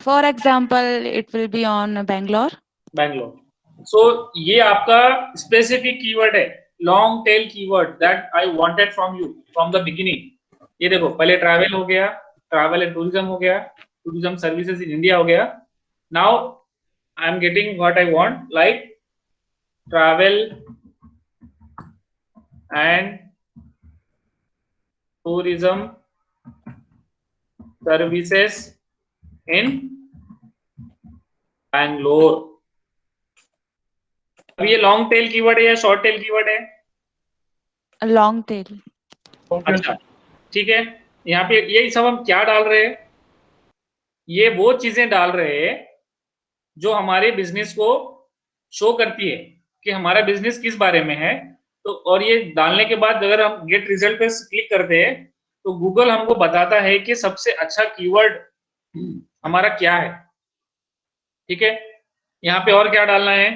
S4: For example it will be on Bangalore.
S1: Bangalore. So ये आपका स्पेसिफिक कीवर्ड है, long tail keyword that I wanted from you from the beginning. ये देखो, पहले ट्रैवल हो गया, ट्रैवल एंड टूरिज्म हो गया, टूरिज्म सर्विसेज इन इंडिया हो गया. Now I am getting what I want, like travel and tourism services in Bangalore. अब ये लॉन्ग टेल कीवर्ड है या शॉर्ट टेल कीवर्ड है?
S4: Long tell.
S3: ओके
S1: अच्छा, ठीक है। यहाँ पे ये सब हम क्या डाल रहे हैं? ये वो चीजें डाल रहे हैं जो हमारे बिजनेस को शो करती है कि हमारा बिजनेस किस बारे में है। तो और ये डालने के बाद अगर हम गेट रिजल्ट पे क्लिक करते हैं तो गूगल हमको बताता है कि सबसे अच्छा कीवर्ड हमारा क्या है। ठीक है, यहाँ पे और क्या डालना है,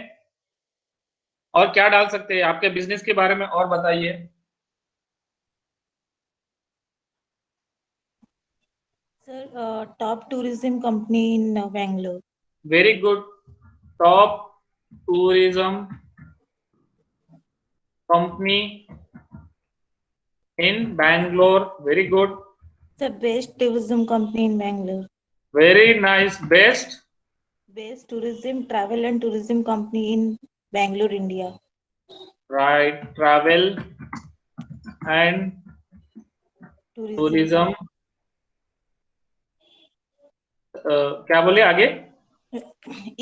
S1: और क्या डाल सकते हैं? आपके बिजनेस के बारे में और बताइए।
S5: Sir, top tourism company in Bangalore.
S1: Very good, top tourism company in Bangalore, very good,
S5: The best tourism company in Bangalore.
S1: Very nice, best
S5: Best tourism, travel and tourism company in Bangalore, India.
S1: Right, travel and tourism, क्या बोले आगे?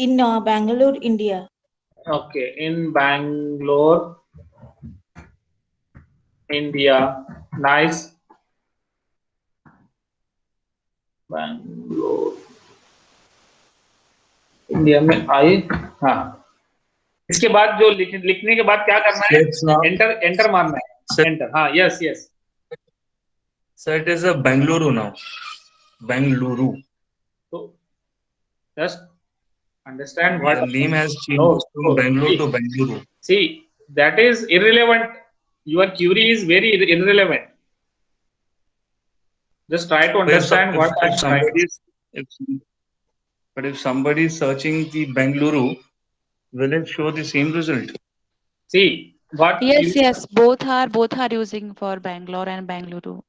S5: In Bangalore, India.
S1: Okay, in Bangalore India, nice, Bangalore India में आई। हाँ, इसके बाद जो लिखने के बाद क्या करना है?
S6: It's not,
S1: एंटर, एंटर मारना है,
S6: sir,
S1: एंटर। हाँ, yes yes.
S6: sir, it is a Bengaluru now. Bengaluru.
S1: तो just understand what
S6: The name has changed
S1: no,
S6: from
S1: no,
S6: Bangalore to Bengaluru.
S1: see, that is irrelevant. Your query is very irrelevant. Just try to understand what I'm trying.
S6: If, but if somebody is searching the Bengaluru, will it show the same result?
S1: See what
S4: Yes,
S1: you,
S4: yes, both are using for Bangalore and Bangalore.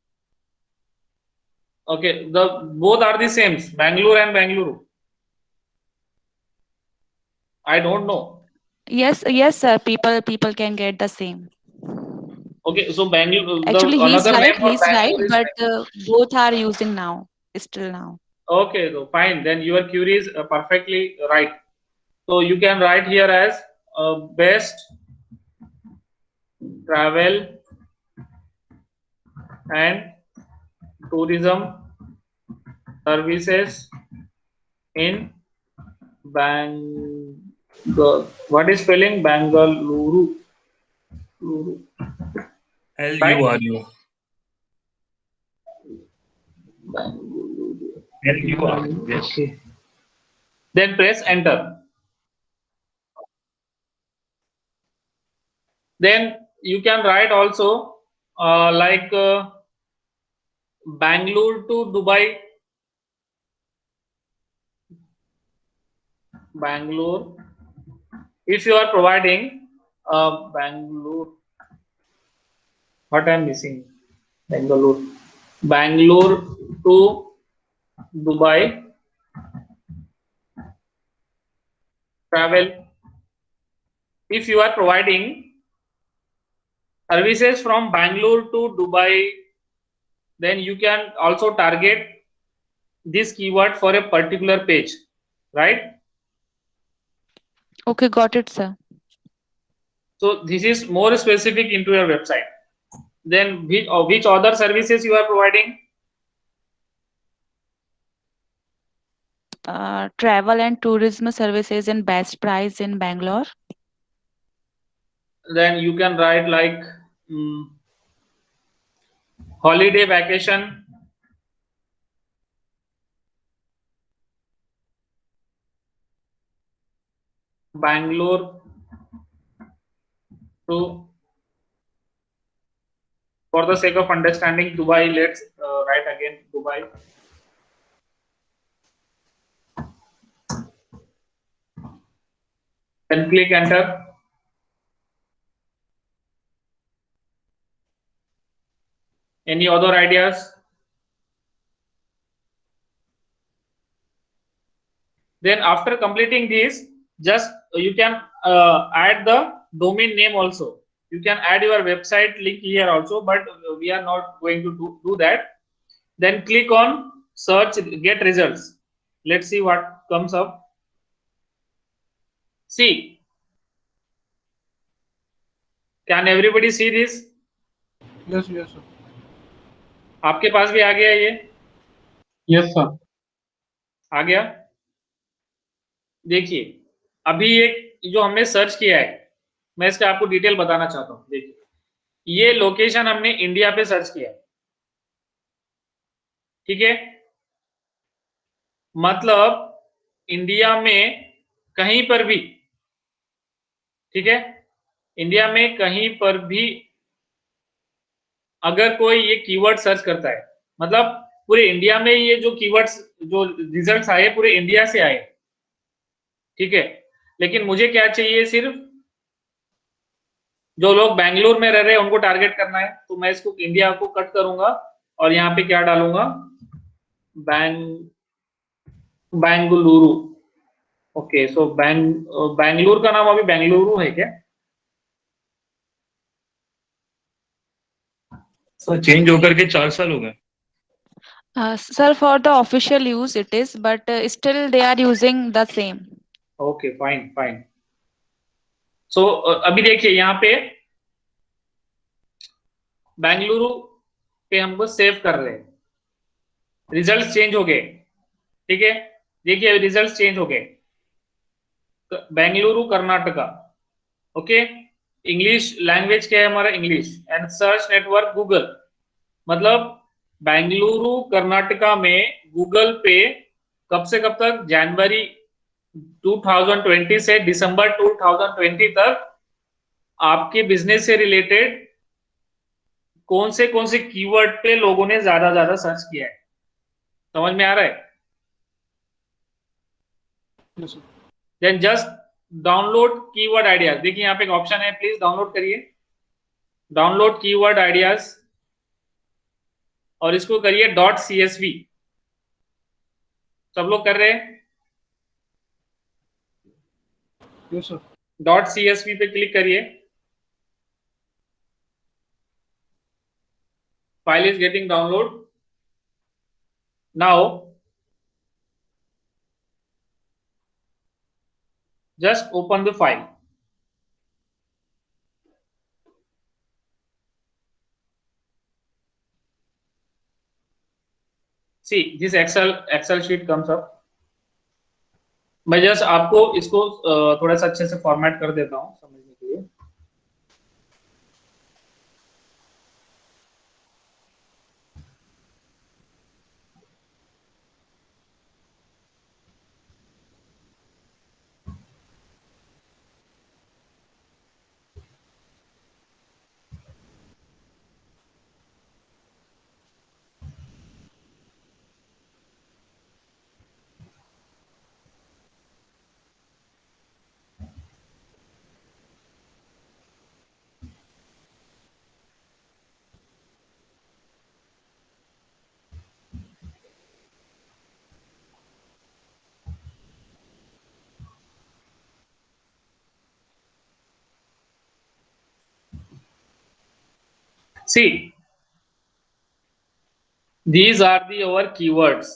S1: okay, the both are the same, Bangalore and Bangalore. I don't know.
S4: Yes, yes, sir. People can get the same.
S1: Okay, so Bangalore, the
S4: Actually,
S1: another name for
S4: he's right,
S1: Bangalore is
S4: but both are using now, still now.
S1: okay, so fine. Then your query is perfectly right. So you can write here as best travel and tourism services in Bangalore. What is spelling? Bangalore.
S6: L-U-R-U. L-U-R. Yes.
S1: Okay. Then press enter. Then you can write also like Bangalore to Dubai. Bangalore. If you are providing Bangalore, what I am missing? Bangalore. Bangalore to Dubai travel. If you are providing services from Bangalore to Dubai, then you can also target this keyword for a particular page, right?
S4: Okay, got it, sir.
S1: So this is more specific into your website. Then which other services you are providing?
S4: Travel and tourism services in best price in Bangalore.
S1: Then you can write like holiday vacation, Bangalore to, for the sake of understanding Dubai, let's write again Dubai. Then click enter. Any other ideas? Then after completing this, just you can add the domain name also. You can add your website link here also, but we are not going to do that. Then click on search, get results. Let's see what comes up. See, can everybody see this?
S3: Yes, yes, sir.
S1: आपके पास भी आ गया ये?
S2: Yes sir.
S1: आ गया। देखिए अभी एक जो हमने सर्च किया है, मैं इसका आपको डिटेल बताना चाहता हूँ। देखिए ये लोकेशन हमने इंडिया पे सर्च किया है, ठीक है। मतलब इंडिया में कहीं पर भी, ठीक है, इंडिया में कहीं पर भी अगर कोई ये कीवर्ड सर्च करता है, मतलब पूरे इंडिया में ये जो कीवर्ड्स जो रिजल्ट्स आए पूरे इंडिया से आए, ठीक है। लेकिन मुझे क्या चाहिए, सिर्फ जो लोग बेंगलुरु में रह रहे हैं उनको टारगेट करना है। तो मैं इसको इंडिया को कट करूंगा और यहाँ पे क्या डालूंगा, बेंगलुरु। ओके, सो बेंगलुरु का नाम अभी बेंगलुरु है क्या?
S6: सर चेंज होकर के 4 साल हो गए।
S4: Sir, for the official use it is, but still they are using the same.
S1: Okay fine fine. So अभी देखिए यहाँ पे बेंगलुरु पे हमको सेव कर रहे हैं, रिजल्ट चेंज हो गए, ठीक है। देखिए रिजल्ट चेंज हो गए, Bengaluru Karnataka, okay. English language क्या है हमारा, English, and search network Google. मतलब बेंगलुरु कर्नाटका में गूगल पे कब से कब तक, जनवरी 2020 से दिसंबर 2020 तक आपके बिजनेस से रिलेटेड कौन से कीवर्ड पे लोगों ने ज्यादा सर्च किया है, समझ में आ रहा है?
S3: Yes, sir.
S1: Then just download keyword ideas. देखिए यहाँ पे एक ऑप्शन है, प्लीज डाउनलोड करिए, डाउनलोड कीवर्ड आइडियाज, और इसको करिए .csv। सब लोग कर रहे हैं?
S3: Yes, sir.
S1: .csv पे क्लिक करिए, file is getting download now. Just open the file. See this Excel sheet comes up. मैं जस्ट आपको इसको थोड़ा सा अच्छे से फॉर्मेट कर देता हूँ समझने के लिए। See, these are the our keywords.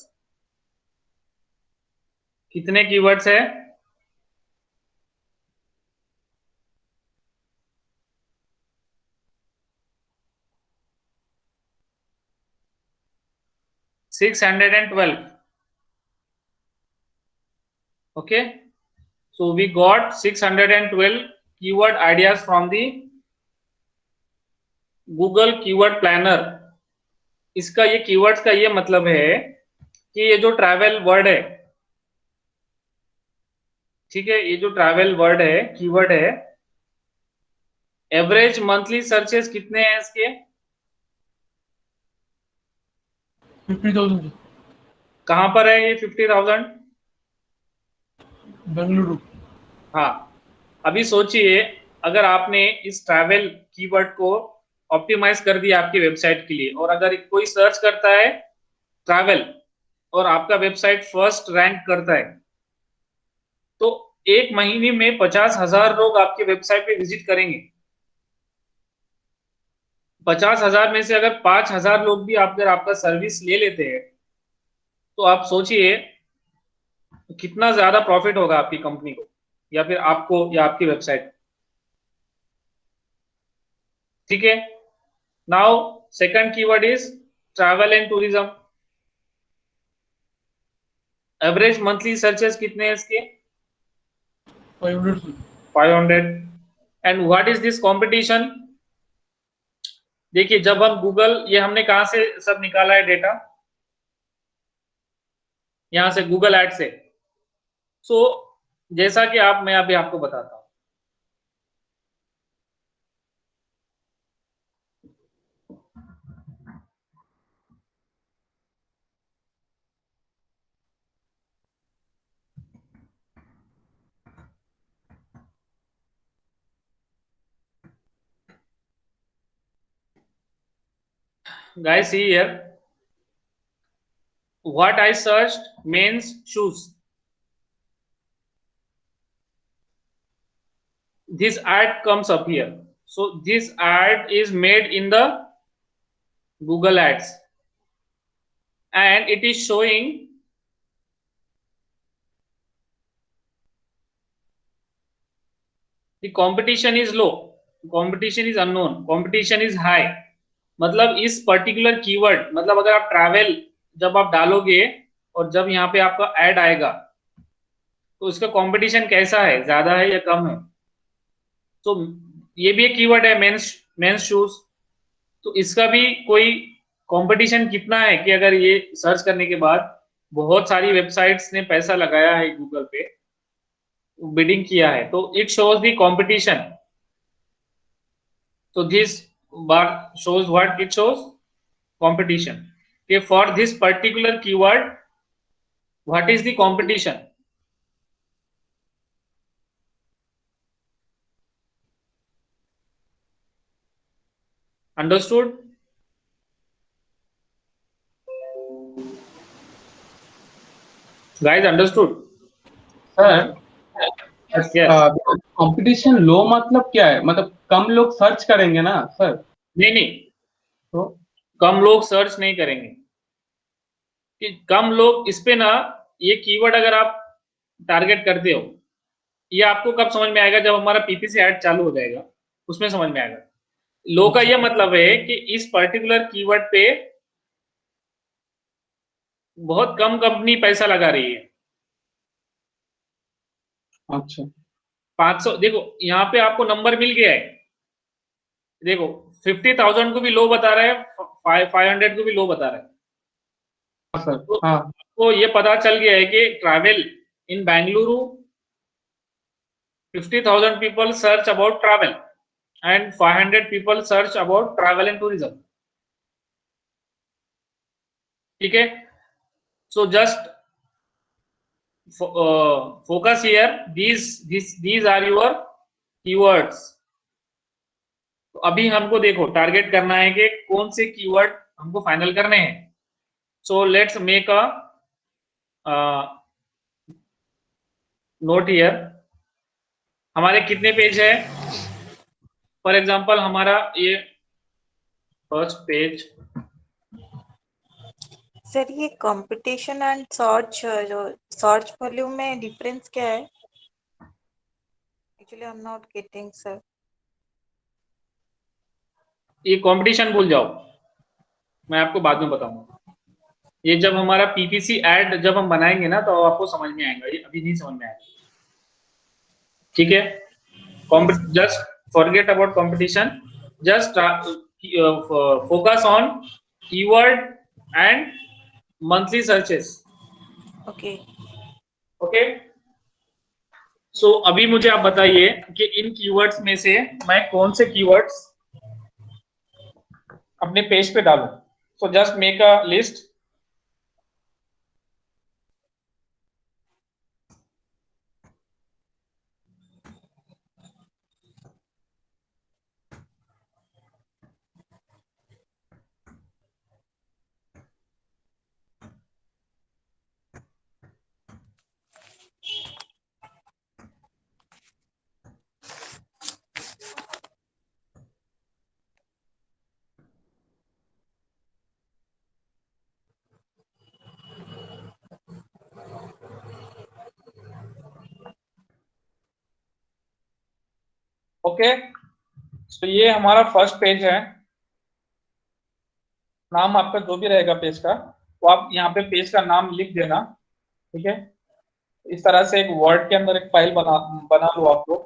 S1: कितने कीवर्ड्स है? $612. Okay, so we got 612 keyword ideas from the Google Keyword Planner. इसका ये कीवर्ड्स का ये मतलब है कि ये जो ट्रैवल वर्ड है, ठीक है, ये जो ट्रैवल वर्ड है, कीवर्ड है, एवरेज मंथली सर्चेस कितने हैं इसके?
S3: 50,000, sir.
S1: कहां पर है ये 50,000?
S3: Bengaluru.
S1: हाँ, अभी सोचिए अगर आपने इस ट्रैवल कीवर्ड को ऑप्टिमाइज कर दिया आपकी वेबसाइट के लिए, और अगर कोई सर्च करता है ट्रैवल और आपका वेबसाइट फर्स्ट रैंक करता है, तो एक महीने में 50,000 लोग आपके वेबसाइट पे विजिट करेंगे। 50,000 में से अगर 5,000 लोग भी आप अगर आपका सर्विस ले लेते हैं, तो आप सोचिए कितना ज्यादा प्रॉफिट होगा आपकी कंपनी को, या फिर आपको, या आपकी वेबसाइट। ठीक है. Now second keyword is travel and tourism. Average monthly searches कितने हैं इसके?
S3: 500 sir.
S1: 500. And what is this competition? देखिए, जब हम गूगल, ये हमने कहां से सब निकाला है डेटा? यहां से, गूगल एड से. सो जैसा कि मैं अभी आपको बताता हूं. Guys, see here. What I searched means shoes. This ad comes up here. So this ad is made in the Google Ads, and it is showing the competition is low, competition is unknown, competition is high. मतलब इस particular keyword, मतलब अगर आप travel जब आप डालोगे और जब यहाँ पे आपका ऐड आएगा तो इसका कंपटीशन कैसा है, ज्यादा है या कम है? तो ये भी एक कीवर्ड है, मेंस शूज. तो इसका भी कोई कंपटीशन कितना है कि अगर ये सर्च करने के बाद बहुत सारी वेबसाइट्स ने पैसा लगाया है गूगल पे, बिडिंग किया है, तो it shows the competition. So this bar shows what? It shows competition. Okay, for this particular keyword, what is the competition? Understood? Guys, understood?
S2: Sir
S1: Yes.
S2: Competition लो मतलब क्या है? मतलब कम लोग सर्च करेंगे ना सर?
S1: नहीं नहीं,
S2: तो
S1: कम लोग सर्च नहीं करेंगे. कि कम लोग इस पे ना, ये कीवर्ड अगर आप टारगेट करते हो, ये आपको कब समझ में आएगा? जब हमारा पीपीसी ऐड चालू हो जाएगा, उसमें समझ में आएगा. लो का ये मतलब है कि इस पर्टिकुलर कीवर्ड पे बहुत कम कंपनी पैसा लगा रही है.
S2: अच्छा
S1: 500, देखो यहाँ पे आपको नंबर मिल गया है. देखो 50,000 को भी लो बता रहा है, 500 को भी लो बता रहा है.
S2: हाँ सर.
S1: तो
S2: हाँ
S1: आपको ये पता चल गया है कि travel in Bengaluru, 50,000 people search about travel and 500 people search about travel and tourism. ठीक है. So just focus here. These are your keywords. तो अभी हमको देखो टारगेट करना है कि कौन से कीवर्ड हमको फाइनल करने हैं. So let's make a note here. हमारे कितने पेज है? फॉर एग्जांपल हमारा ये फर्स्ट पेज.
S5: सर ये कंपटीशन एंड सर्च, जो सर्च वॉल्यूम में डिफरेंस क्या है? Actually I am not getting sir.
S1: ये कंपटीशन भूल जाओ, मैं आपको बाद में बताऊंगा. ये जब हमारा पीपीसी ऐड जब हम बनाएंगे ना, तो आपको समझ में आएगा, ये अभी नहीं समझ में आएगा. ठीक है. Just forget about competition. Just focus on keyword and monthly searches.
S5: Okay.
S1: Okay. So अभी मुझे आप बताइए कि इन कीवर्ड्स में से मैं कौन से कीवर्ड्स अपने पेज पे डालूं. So just make a list. Okay. तो ये हमारा फर्स्ट पेज है। नाम आपका जो भी रहेगा पेज का, तो आप यहाँ पे पेज का नाम लिख देना, ठीक है। इस तरह से एक वर्ड के अंदर एक फाइल बना लो आप लोग।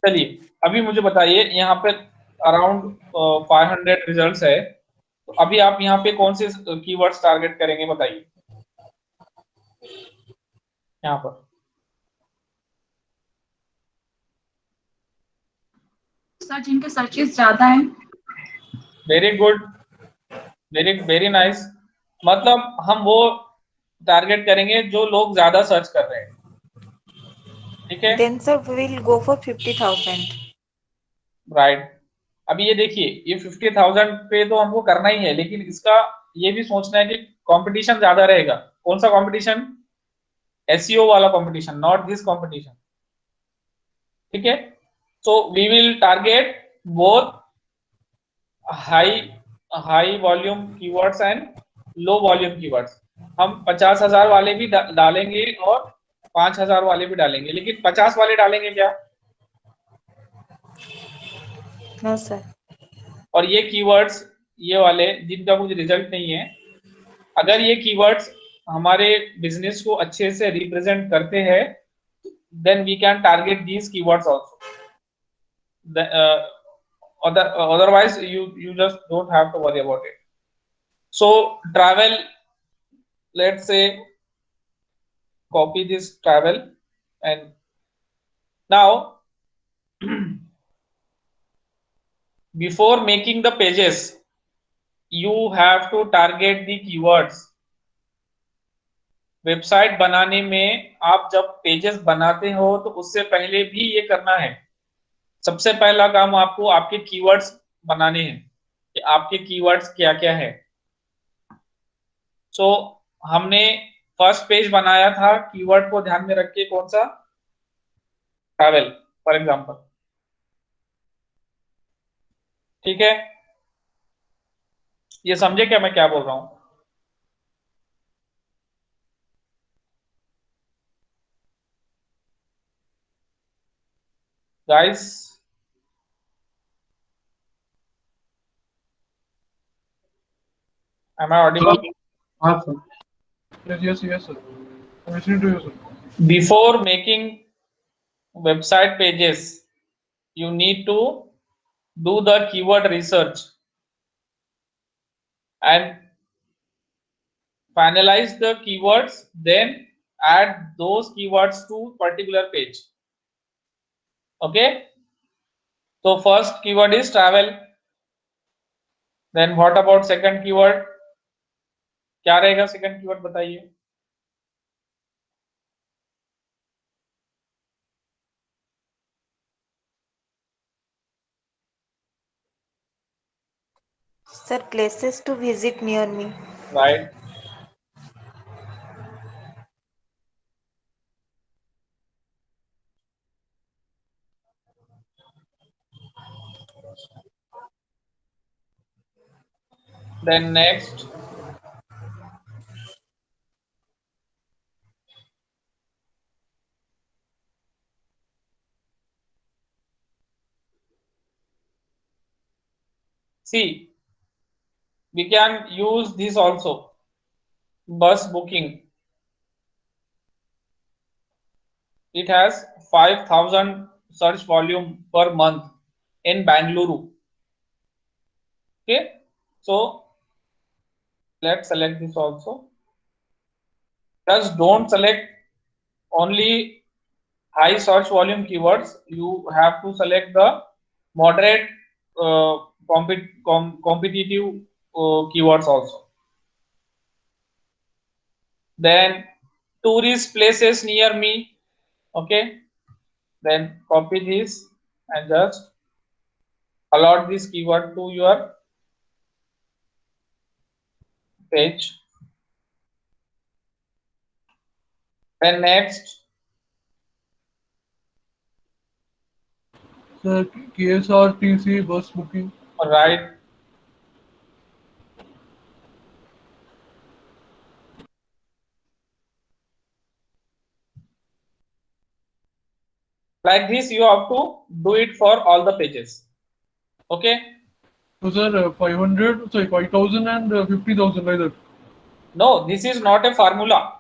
S1: चलिए अभी मुझे बताइए, यहाँ पे अराउंड 500 रिजल्ट्स है, तो अभी आप यहाँ पे कौन से कीवर्ड्स टारगेट करेंगे बताइए यहाँ पर।
S4: सर जिनके सर्चेस ज्यादा हैं।
S1: Very good, very very nice. मतलब हम वो टारगेट करेंगे जो लोग ज्यादा सर्च कर रहे हैं, ठीक है।
S5: Then sir, we will go for 50,000.
S1: Right. अभी ये देखिए, ये 50,000 पे तो हमको करना ही है, लेकिन इसका ये भी सोचना है कि कंपटीशन ज्यादा रहेगा। कौन सा कंपटीशन? एसईओ वाला कंपटीशन, नॉट दिस कंपटीशन, ठीक है। So we will target both high high volume keywords and low volume keywords. हम 50,000 वाले भी डालेंगे और 5,000 वाले भी डालेंगे, लेकिन 50 वाले डालेंगे क्या?
S5: No sir.
S1: और ये कीवर्ड्स, ये वाले जिनका कुछ रिजल्ट नहीं है, अगर ये कीवर्ड्स हमारे बिजनेस को अच्छे से रिप्रेजेंट करते हैं, then we can target these keywords also. Otherwise you just don't have to worry about it. So travel, let's say copy this travel, and now before making the pages you have to target the keywords. Website बनाने में आप जब pages बनाते हो तो उससे पहले भी ये करना है। सबसे पहला काम आपको आपके कीवर्ड्स बनाने हैं कि आपके कीवर्ड्स क्या क्या है। सो हमने फर्स्ट पेज बनाया था कीवर्ड को ध्यान में रख के, कौन सा? ट्रैवल फॉर एग्जांपल, ठीक है। ये समझे क्या मैं क्या बोल रहा हूं गाइस? Am I audible?
S2: हाँ sir.
S3: Yes, sir. I'm listening to you, sir.
S1: Before making website pages you need to do the keyword research and finalize the keywords, then add those keywords to particular page. Okay, so first keyword is travel, then what about second keyword? क्या रहेगा second keyword बताइए?
S5: Sir, places to visit near me.
S1: Right. then next see, we can use this also, bus booking. It has 5,000 search volume per month in Bangalore. Okay, so let's select this also. Just don't select only high search volume keywords. You have to select the moderate competitive keywords also. Then tourist places near me. Okay, then copy this and just allot this keyword to your page. Then next
S3: Sir, KSRTC bus booking.
S1: Right. Like this, you have to do it for all the pages. Okay.
S3: So sir, 500, sorry, 5,000 and 50,000 like that.
S1: No, this is not a formula.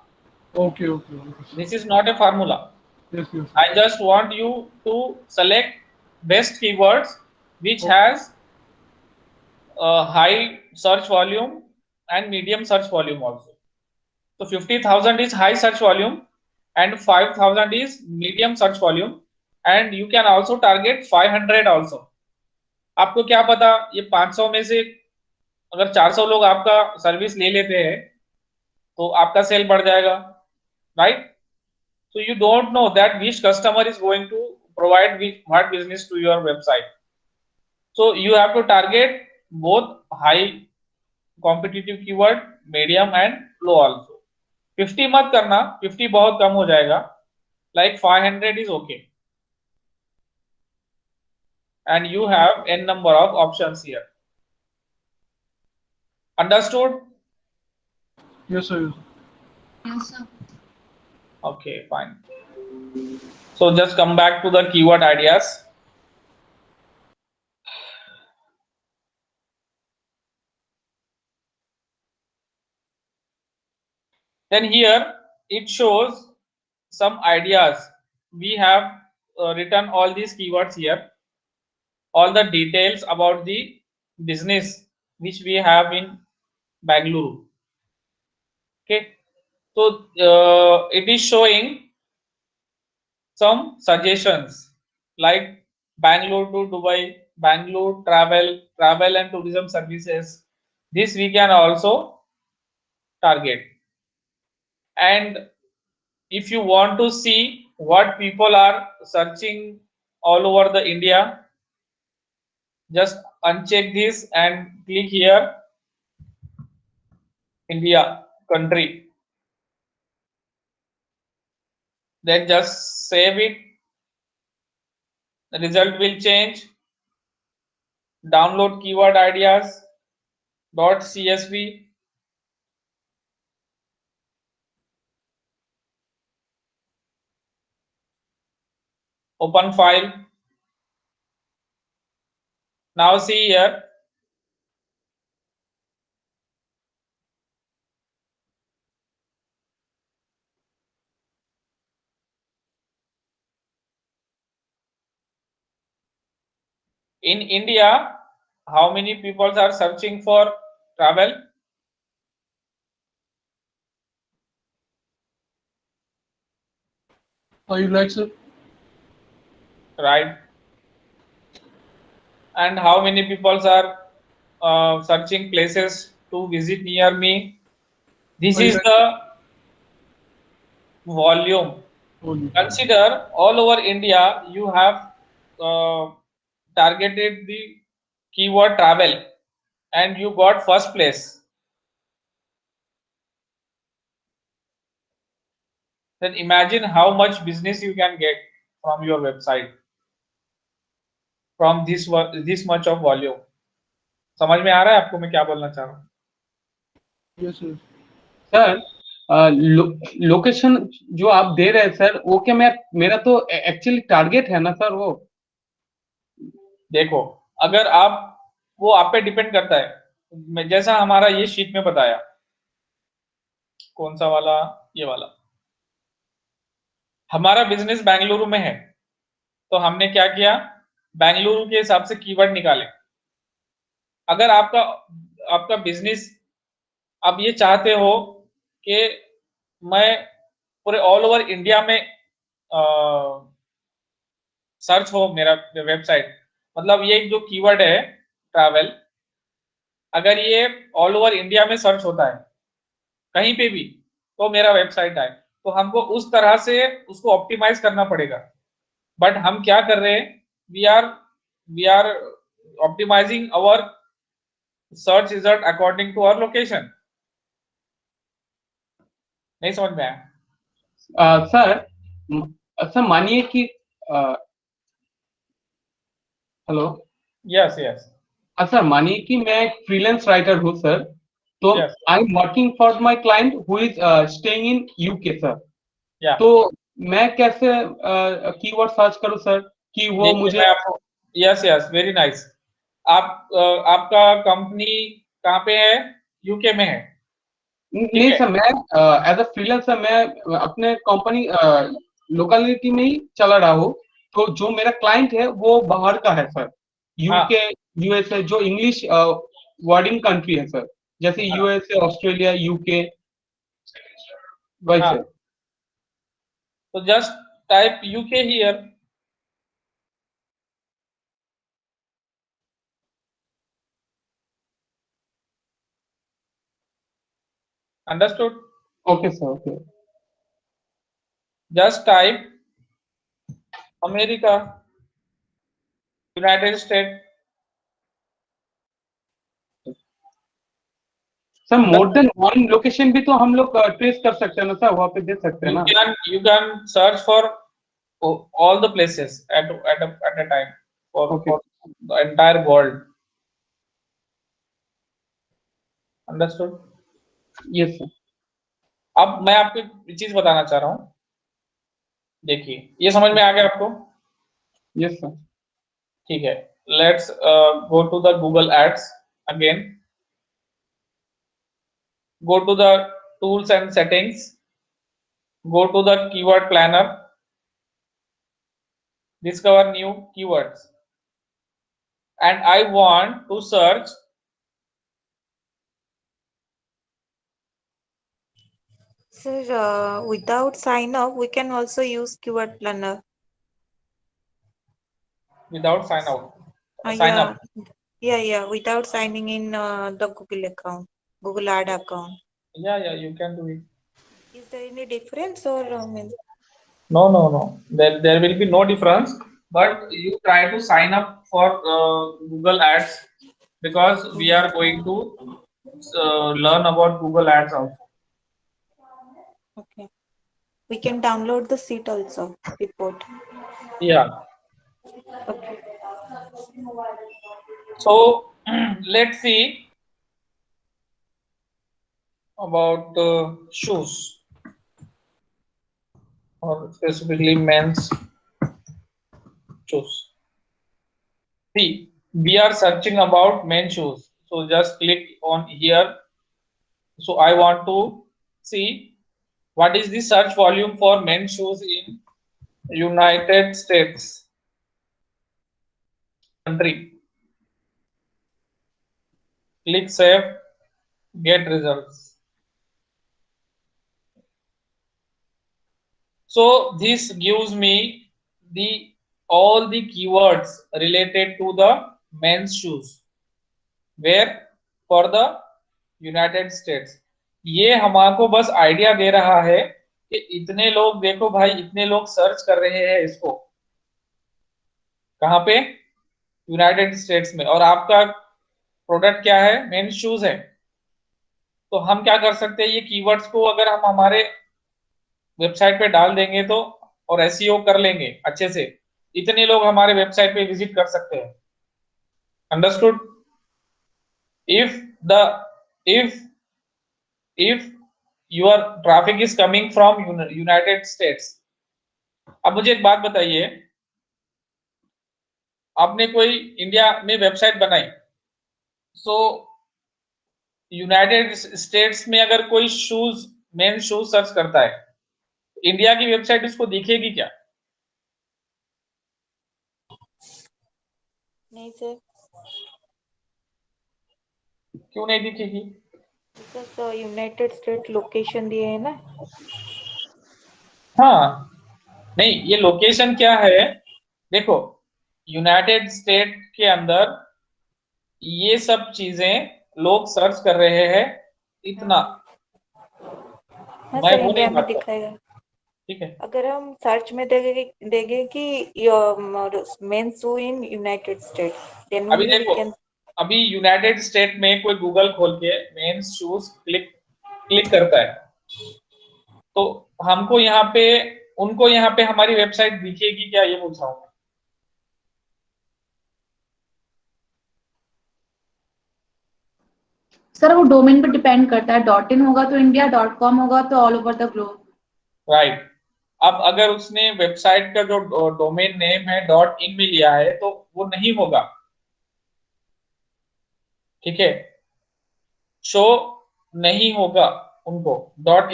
S3: Okay, okay, okay.
S1: This is not a formula.
S3: Yes, yes.
S1: I just want you to select best keywords which
S3: Okay.
S1: has a high search volume and medium search volume also. So 50,000 is high search volume and 5,000 is medium search volume, and you can also target 500 also. आपको क्या पता ये 500 में से अगर 400 लोग आपका service ले लेते हैं तो आपका सेल बढ़ जाएगा, right? So you don't know that which customer is going to provide what business to your website. So you have to target both high competitive keyword, medium and low also. 50 मत करना, 50 बहुत कम हो जाएगा. Like 500 is okay. And you have n number of options here. Understood?
S3: Yes, sir.
S4: Yes, sir.
S1: Okay, fine. So just come back to the keyword ideas. Then here it shows some ideas. We have written all these keywords here, all the details about the business which we have in Bangalore. Okay, so it is showing some suggestions like Bangalore to Dubai, Bangalore travel and tourism services. This we can also target. And if you want to see what people are searching all over the India, just uncheck this and click here, India country. Then just save it. The result will change. Download keyword ideas .csv. Open file. Now see here. In India, how many people are searching for travel?
S3: 5 lakhs, sir.
S1: Right. And how many people are searching places to visit near me? This
S3: 5
S1: is
S3: lakhs.
S1: the volume.
S3: Only.
S1: Consider all over India you have targeted the keyword travel and you got first place. Then imagine how much business you can get from your website from this much of volume. समझ में आ रहा है आपको मैं क्या बोलना चाह रहा हूँ?
S3: Yes, sir.
S2: सर लोकेशन जो आप दे रहे हैं सर, वो क्या मेरा तो एक्चुअली टारगेट है ना सर वो?
S1: देखो, अगर आप वो आप पे डिपेंड करता है, जैसा हमारा ये शीट में बताया, कौन सा वाला, ये वाला, हमारा बिजनेस बेंगलुरु में है तो हमने क्या किया, बेंगलुरु के हिसाब से कीवर्ड निकाले. अगर आपका बिजनेस आप ये चाहते हो कि मैं पूरे ऑल ओवर इंडिया में सर्च हो मेरा वेबसाइट, मतलब ये जो कीवर्ड है ट्रैवल, अगर ये ऑल ओवर इंडिया में सर्च होता है कहीं पे भी तो मेरा वेबसाइट आए, तो हमको उस तरह से उसको ऑप्टिमाइज करना पड़ेगा. बट हम क्या कर रहे हैं, we are optimising our search result according to our location. नहीं समझ में आया?
S2: सर मानिए कि हेलो।
S1: Yes, yes,
S2: सर मानिए कि मैं एक फ्रीलांस राइटर हूँ सर, तो
S1: yes,
S2: I am working for my client who is staying in UK sir.
S1: yeah.
S2: तो मैं कैसे कीवर्ड सर्च करूँ सर कि वो
S1: देखिए
S2: मुझे
S1: मैं आपको, यस यस, वेरी नाइस। आप आपका कंपनी कहाँ पे है? यूके में है? ठीक
S2: नहीं
S1: है।
S2: सर, मैं एज अ फ्रीलांसर मैं अपने कंपनी लोकेलिटी में ही चला रहा हूँ। तो जो मेरा क्लाइंट है वो बाहर का है सर,
S1: हाँ
S2: यूके, यूएसए, जो इंग्लिश वर्डिंग कंट्री है सर, जैसे
S1: हाँ
S2: यूएसए, ऑस्ट्रेलिया, यूके, वैसे।
S1: हाँ, तो just type UK here. Understood?
S2: Okay sir, okay.
S1: Just type America, United state.
S2: Sir more than one location भी तो हम लोग ट्रेस कर सकते हैं ना सर, वहाँ पे दे सकते हैं
S1: You
S2: ना।
S1: can you can search for all the places at a time
S2: okay,
S1: for the entire world. Understood?
S2: Yes sir,
S1: अब मैं आपको एक चीज बताना चाह रहा हूँ। देखिए, ये समझ में आ गया आपको?
S2: Yes sir.
S1: ठीक है। Let's go to the Google ads again. Go to the tools and settings. Go to the keyword planner. Discover new keywords. And I want to search.
S5: Sir, without sign up, we can also use keyword planner.
S1: Without sign out. Sign
S5: Yeah,
S1: up.
S5: yeah. Without signing in the Google account, Google Ad account.
S1: Yeah, you can do it.
S5: Is there any difference or means?
S1: No. There will be no difference. But you try to sign up for Google Ads, because we are going to learn about Google Ads also.
S5: Okay. We can download the sheet also, report.
S1: Yeah.
S5: Okay.
S1: So let's see about shoes, or specifically men's shoes. See, we are searching about men's shoes. So just click on here. So I want to see what is the search volume for men's shoes in United States country. Click save, get results. So this gives me the all the keywords related to the men's shoes, where for the United states. ये हमको बस idea दे रहा है कि इतने लोग, देखो भाई, इतने लोग सर्च कर रहे हैं इसको, कहाँ पे? यूनाइटेड स्टेट्स में। और आपका प्रोडक्ट क्या है? मेंस शूज है। तो हम क्या कर सकते हैं, ये कीवर्ड्स को अगर हम हमारे वेबसाइट पे डाल देंगे तो, और एसईओ कर लेंगे अच्छे से, इतने लोग हमारे वेबसाइट पे विजिट कर सकते हैं। Understood? if the if if your traffic is coming from United states. अब मुझे एक बात बताइए, आपने कोई इंडिया में वेबसाइट बनाई, सो यूनाइटेड स्टेट्स में अगर कोई शूज, मेन शूज सर्च करता है, इंडिया की वेबसाइट उसको दिखेगी क्या?
S5: नहीं sir,
S1: क्यों नहीं दिखेगी?
S5: because United States location दिए है ना।
S1: हाँ, नहीं, ये लोकेशन क्या है? देखो, यूनाइटेड स्टेट के अंदर ये सब चीजें लोग सर्च कर रहे हैं इतना,
S5: हाँ
S1: मैं
S5: सर,
S1: वो नहीं
S5: इंडिया में
S1: मानता।
S5: दिखाएगा।
S1: ठीक है।
S5: अगर हम सर्च में देंगे कि men shoe in United State, then
S1: अभी
S5: ओनली वी
S1: देखो,
S5: कैन।
S1: अभी यूनाइटेड स्टेट में कोई गूगल खोल के मेंस शूज क्लिक करता है, तो हमको यहाँ पे, उनको यहाँ पे हमारी वेबसाइट दिखेगी क्या, ये पूछ रहा हूँ।
S4: सर वो डोमेन पे डिपेंड करता है, .in होगा तो इंडिया, .com होगा तो all over the globe.
S1: Right. अब अगर उसने वेबसाइट का जो डोमेन नेम है .in में लिया है तो वो नहीं होगा, ठीक है, शो नहीं होगा उनको।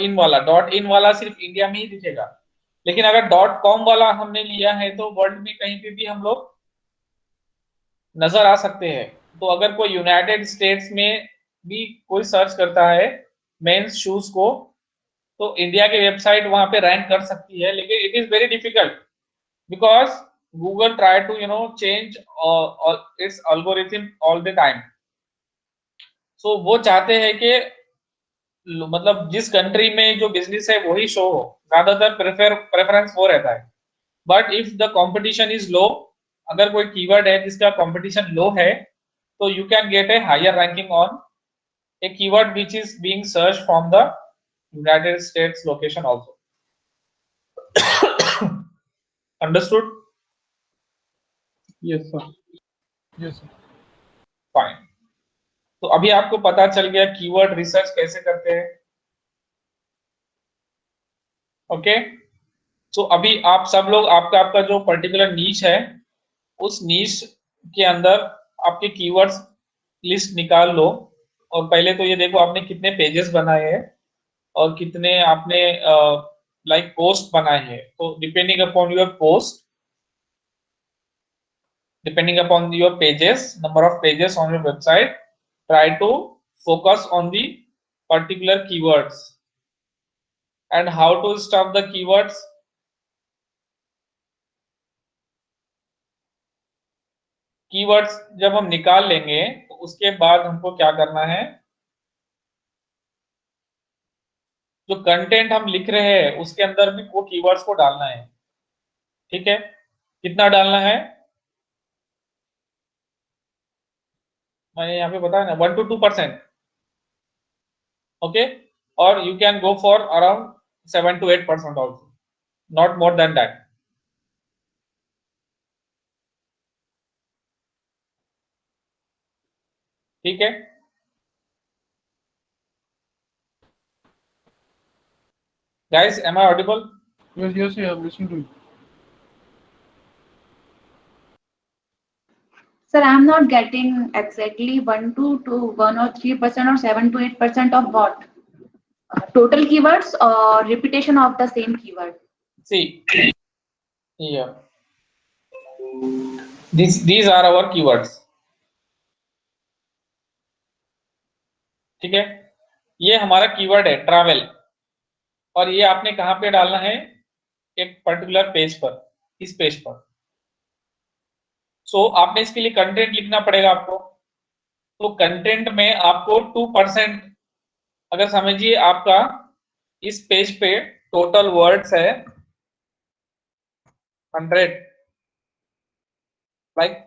S1: .in वाला सिर्फ इंडिया में ही दिखेगा, लेकिन अगर .com वाला हमने लिया है तो वर्ल्ड में कहीं पे भी हम लोग नजर आ सकते हैं। तो अगर कोई यूनाइटेड स्टेट्स में भी कोई सर्च करता है मेंस शूज को, तो इंडिया की वेबसाइट वहां पे रैंक कर सकती है, लेकिन it is very difficult because Google try to change its algorithm all the time. So वो चाहते हैं कि मतलब जिस कंट्री में जो बिजनेस है वही शो हो, ज्यादातर प्रेफरेंस वो रहता है। But if the competition is low, अगर कोई कीवर्ड है जिसका कंपटीशन लो है, तो you can get a higher ranking on a keyword which is being searched from the United States location also. Understood?
S2: Yes sir.
S3: Yes sir.
S1: Fine. तो अभी आपको पता चल गया कीवर्ड रिसर्च कैसे करते हैं। ओके, सो अभी आप सब लोग आपका आपका जो पर्टिकुलर नीच है, उस नीच के अंदर आपके कीवर्ड्स लिस्ट निकाल लो। और पहले तो ये देखो आपने कितने पेजेस बनाए हैं और कितने आपने लाइक पोस्ट बनाए हैं। तो depending upon your post, depending upon your pages, number of pages on your website, try to focus on the particular keywords. And how to stuff the keywords? Keywords जब हम निकाल लेंगे तो उसके बाद हमको क्या करना है, जो कंटेंट हम लिख रहे हैं उसके अंदर भी वो कीवर्ड्स को डालना है। ठीक है, कितना डालना है मैंने यहाँ पे बताया ना, 1 to 2%। ओके, और you can go for around 7 to 8% also, not more than that. ठीक है, guys, am I audible?
S3: Yes, yes, yeah, I'm listening to you.
S4: Sir, I'm not getting exactly 1 to 1 or 3% or 7 to 8% of what? Total keywords or repetition of the same keyword?
S1: See, here, these are our keywords। ठीक है, ये हमारा keyword है travel, और ये आपने कहाँ पे डालना है, एक पर्टिकुलर पेज पर, इस पेज पर। सो आपने इसके लिए कंटेंट लिखना पड़ेगा आपको। तो कंटेंट में आपको 2%, अगर समझिए आपका इस पेज पे टोटल वर्ड्स है 100, लाइक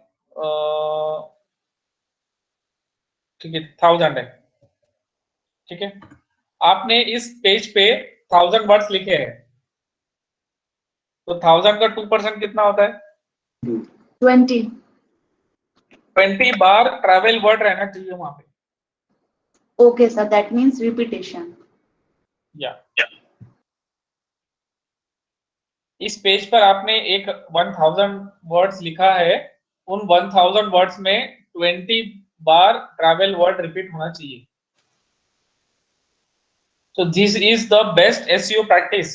S1: ठीक है 1000 है। ठीक है, आपने इस पेज पे 1000 वर्ड्स लिखे हैं, तो 1000 का 2% कितना होता है,
S4: 20.
S1: 20 बार ट्रैवल वर्ड रहना चाहिए वहां पे।
S4: Okay, sir. That means repetition.
S1: या इस पेज पर आपने एक 1000 वर्ड्स लिखा है, उन 1000 वर्ड्स में 20 बार ट्रैवल वर्ड रिपीट होना चाहिए। तो this is the best SEO practice.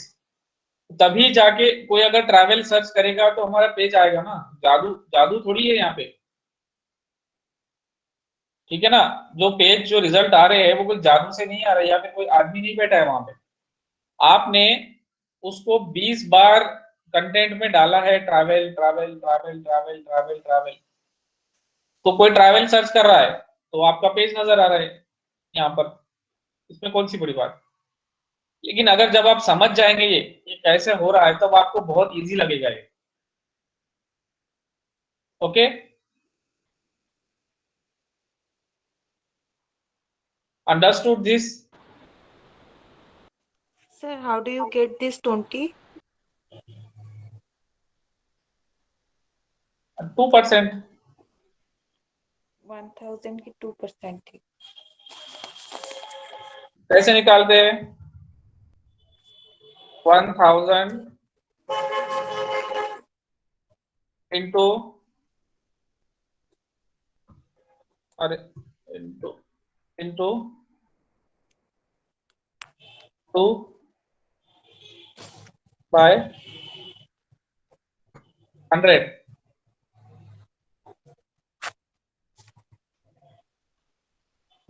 S1: तभी जाके कोई अगर ट्रैवल सर्च करेगा तो हमारा पेज आएगा ना, जादू जादू थोड़ी है यहाँ पे। ठीक है ना, जो पेज जो रिजल्ट आ रहे हैं वो कोई जादू से नहीं आ रहे, या फिर कोई आदमी नहीं बैठा है वहां पे। आपने उसको 20 बार कंटेंट में डाला है travel travel travel travel travel travel, तो कोई ट्रैवल सर्च कर रहा है तो आपका पेज नजर आ रहा है यहाँ पर, इसमें कौन सी बड़ी बात। लेकिन अगर जब आप समझ जाएंगे ये कैसे हो रहा है, तब आपको बहुत इजी लगेगा ये। Okay, understood this?
S5: Sir, how do you get this 20?
S1: 2%।
S5: 1000 की 2% थी।
S1: कैसे निकालते हैं? 1000 इंटू अरे इंटू इंटू 2 by 100,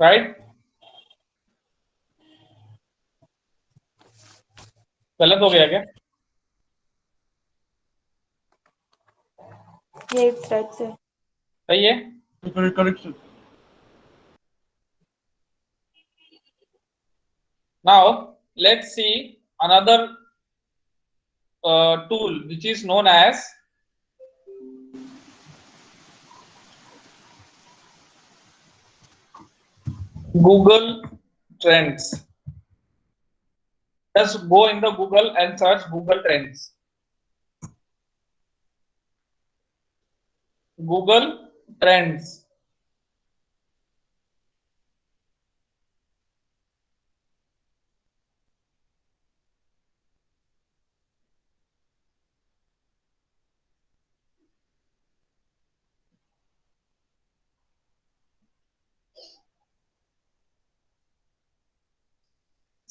S1: राइट? गलत हो गया क्या?
S5: Yeah, it's right, sir.
S1: सही है?
S3: Correct, sir.
S1: Now let's see another tool which is known as Google Trends. Just go in the Google and search Google Trends. Google Trends.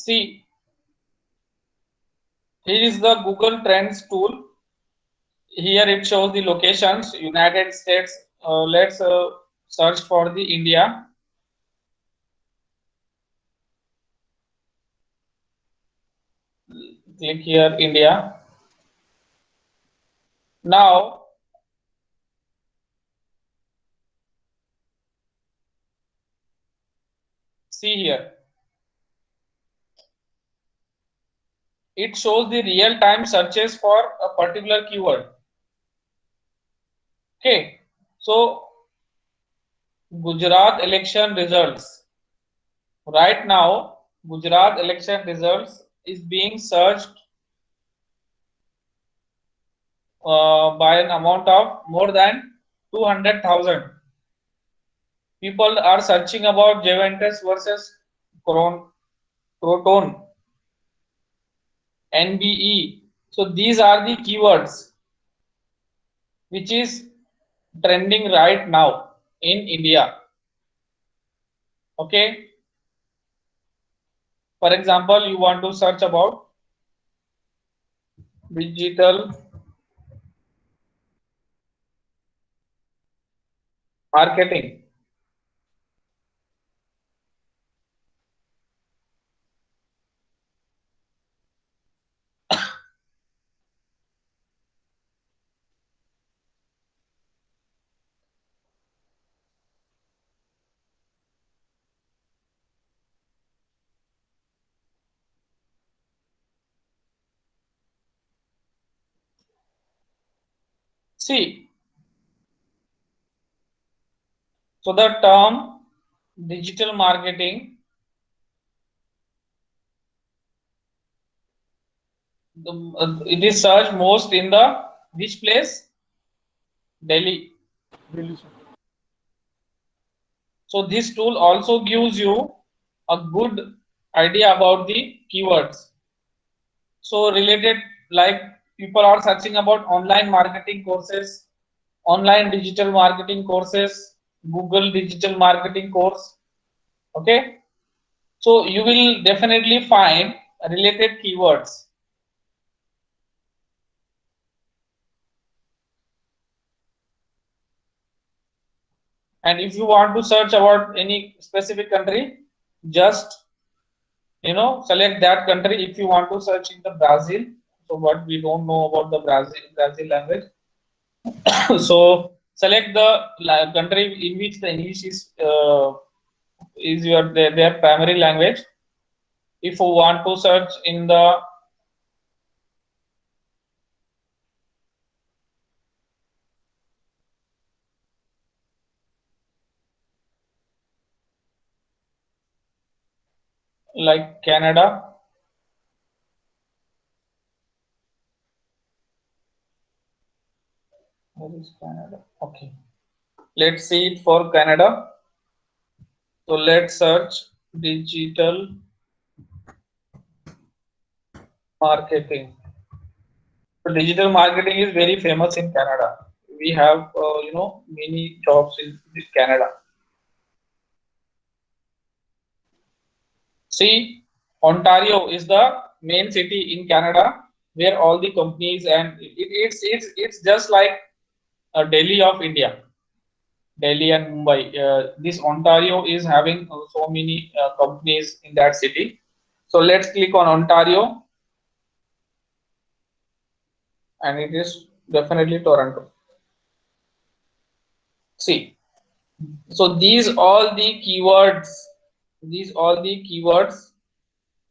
S1: See, here is the Google Trends tool. Here it shows the locations, United States. Let's search for the India. Click here, India. Now, see here. It shows the real-time searches for a particular keyword. Okay, so Gujarat election results. Right now, Gujarat election results is being searched by an amount of more than 200,000. People are searching about Juventus versus Croton, NBE. So these are the keywords which is trending right now in India. Okay. For example, you want to search about digital marketing. See, so the term digital marketing, it is searched most in the which place? Delhi.
S3: Really, sir.
S1: So this tool also gives you a good idea about the keywords. So related, like people are searching about online marketing courses, online digital marketing courses, Google digital marketing course. Okay. So you will definitely find related keywords. And if you want to search about any specific country, just select that country. If you want to search in the Brazil, so what we don't know about the Brazil language, so select the country in which the English is their primary language. If you want to search in the like Canada, where is Canada? Okay, let's see it for Canada. So let's search digital marketing. So digital marketing is very famous in Canada. We have, many jobs in Canada. See, Ontario is the main city in Canada where all the companies and it's just like Delhi of India. Delhi and Mumbai. This Ontario is having so many companies in that city. So let's click on Ontario, and it is definitely Toronto. See, so these all the keywords,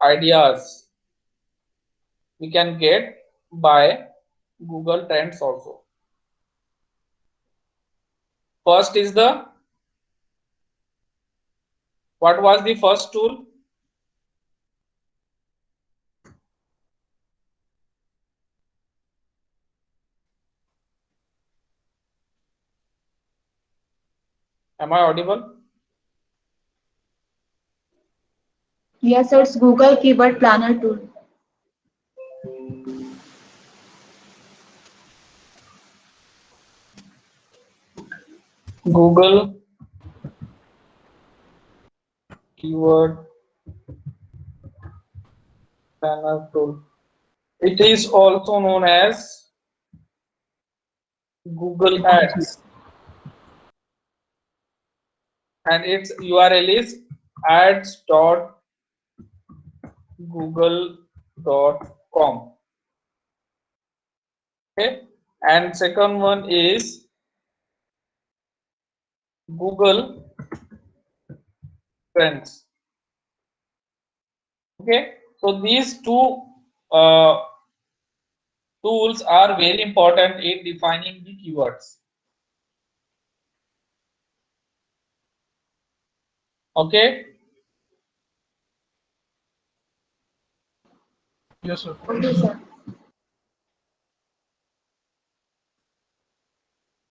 S1: ideas we can get by Google Trends also. First is what was the first tool? Am I audible?
S7: Yes, it's Google Keyword Planner tool.
S1: Google Keyword Planner tool. It is also known as Google Ads, and its URL is ads.google.com. Okay, and second one is Google Trends. Okay, so these two tools are very important in defining the keywords. Okay,
S3: Yes, sir.
S7: Okay, sir.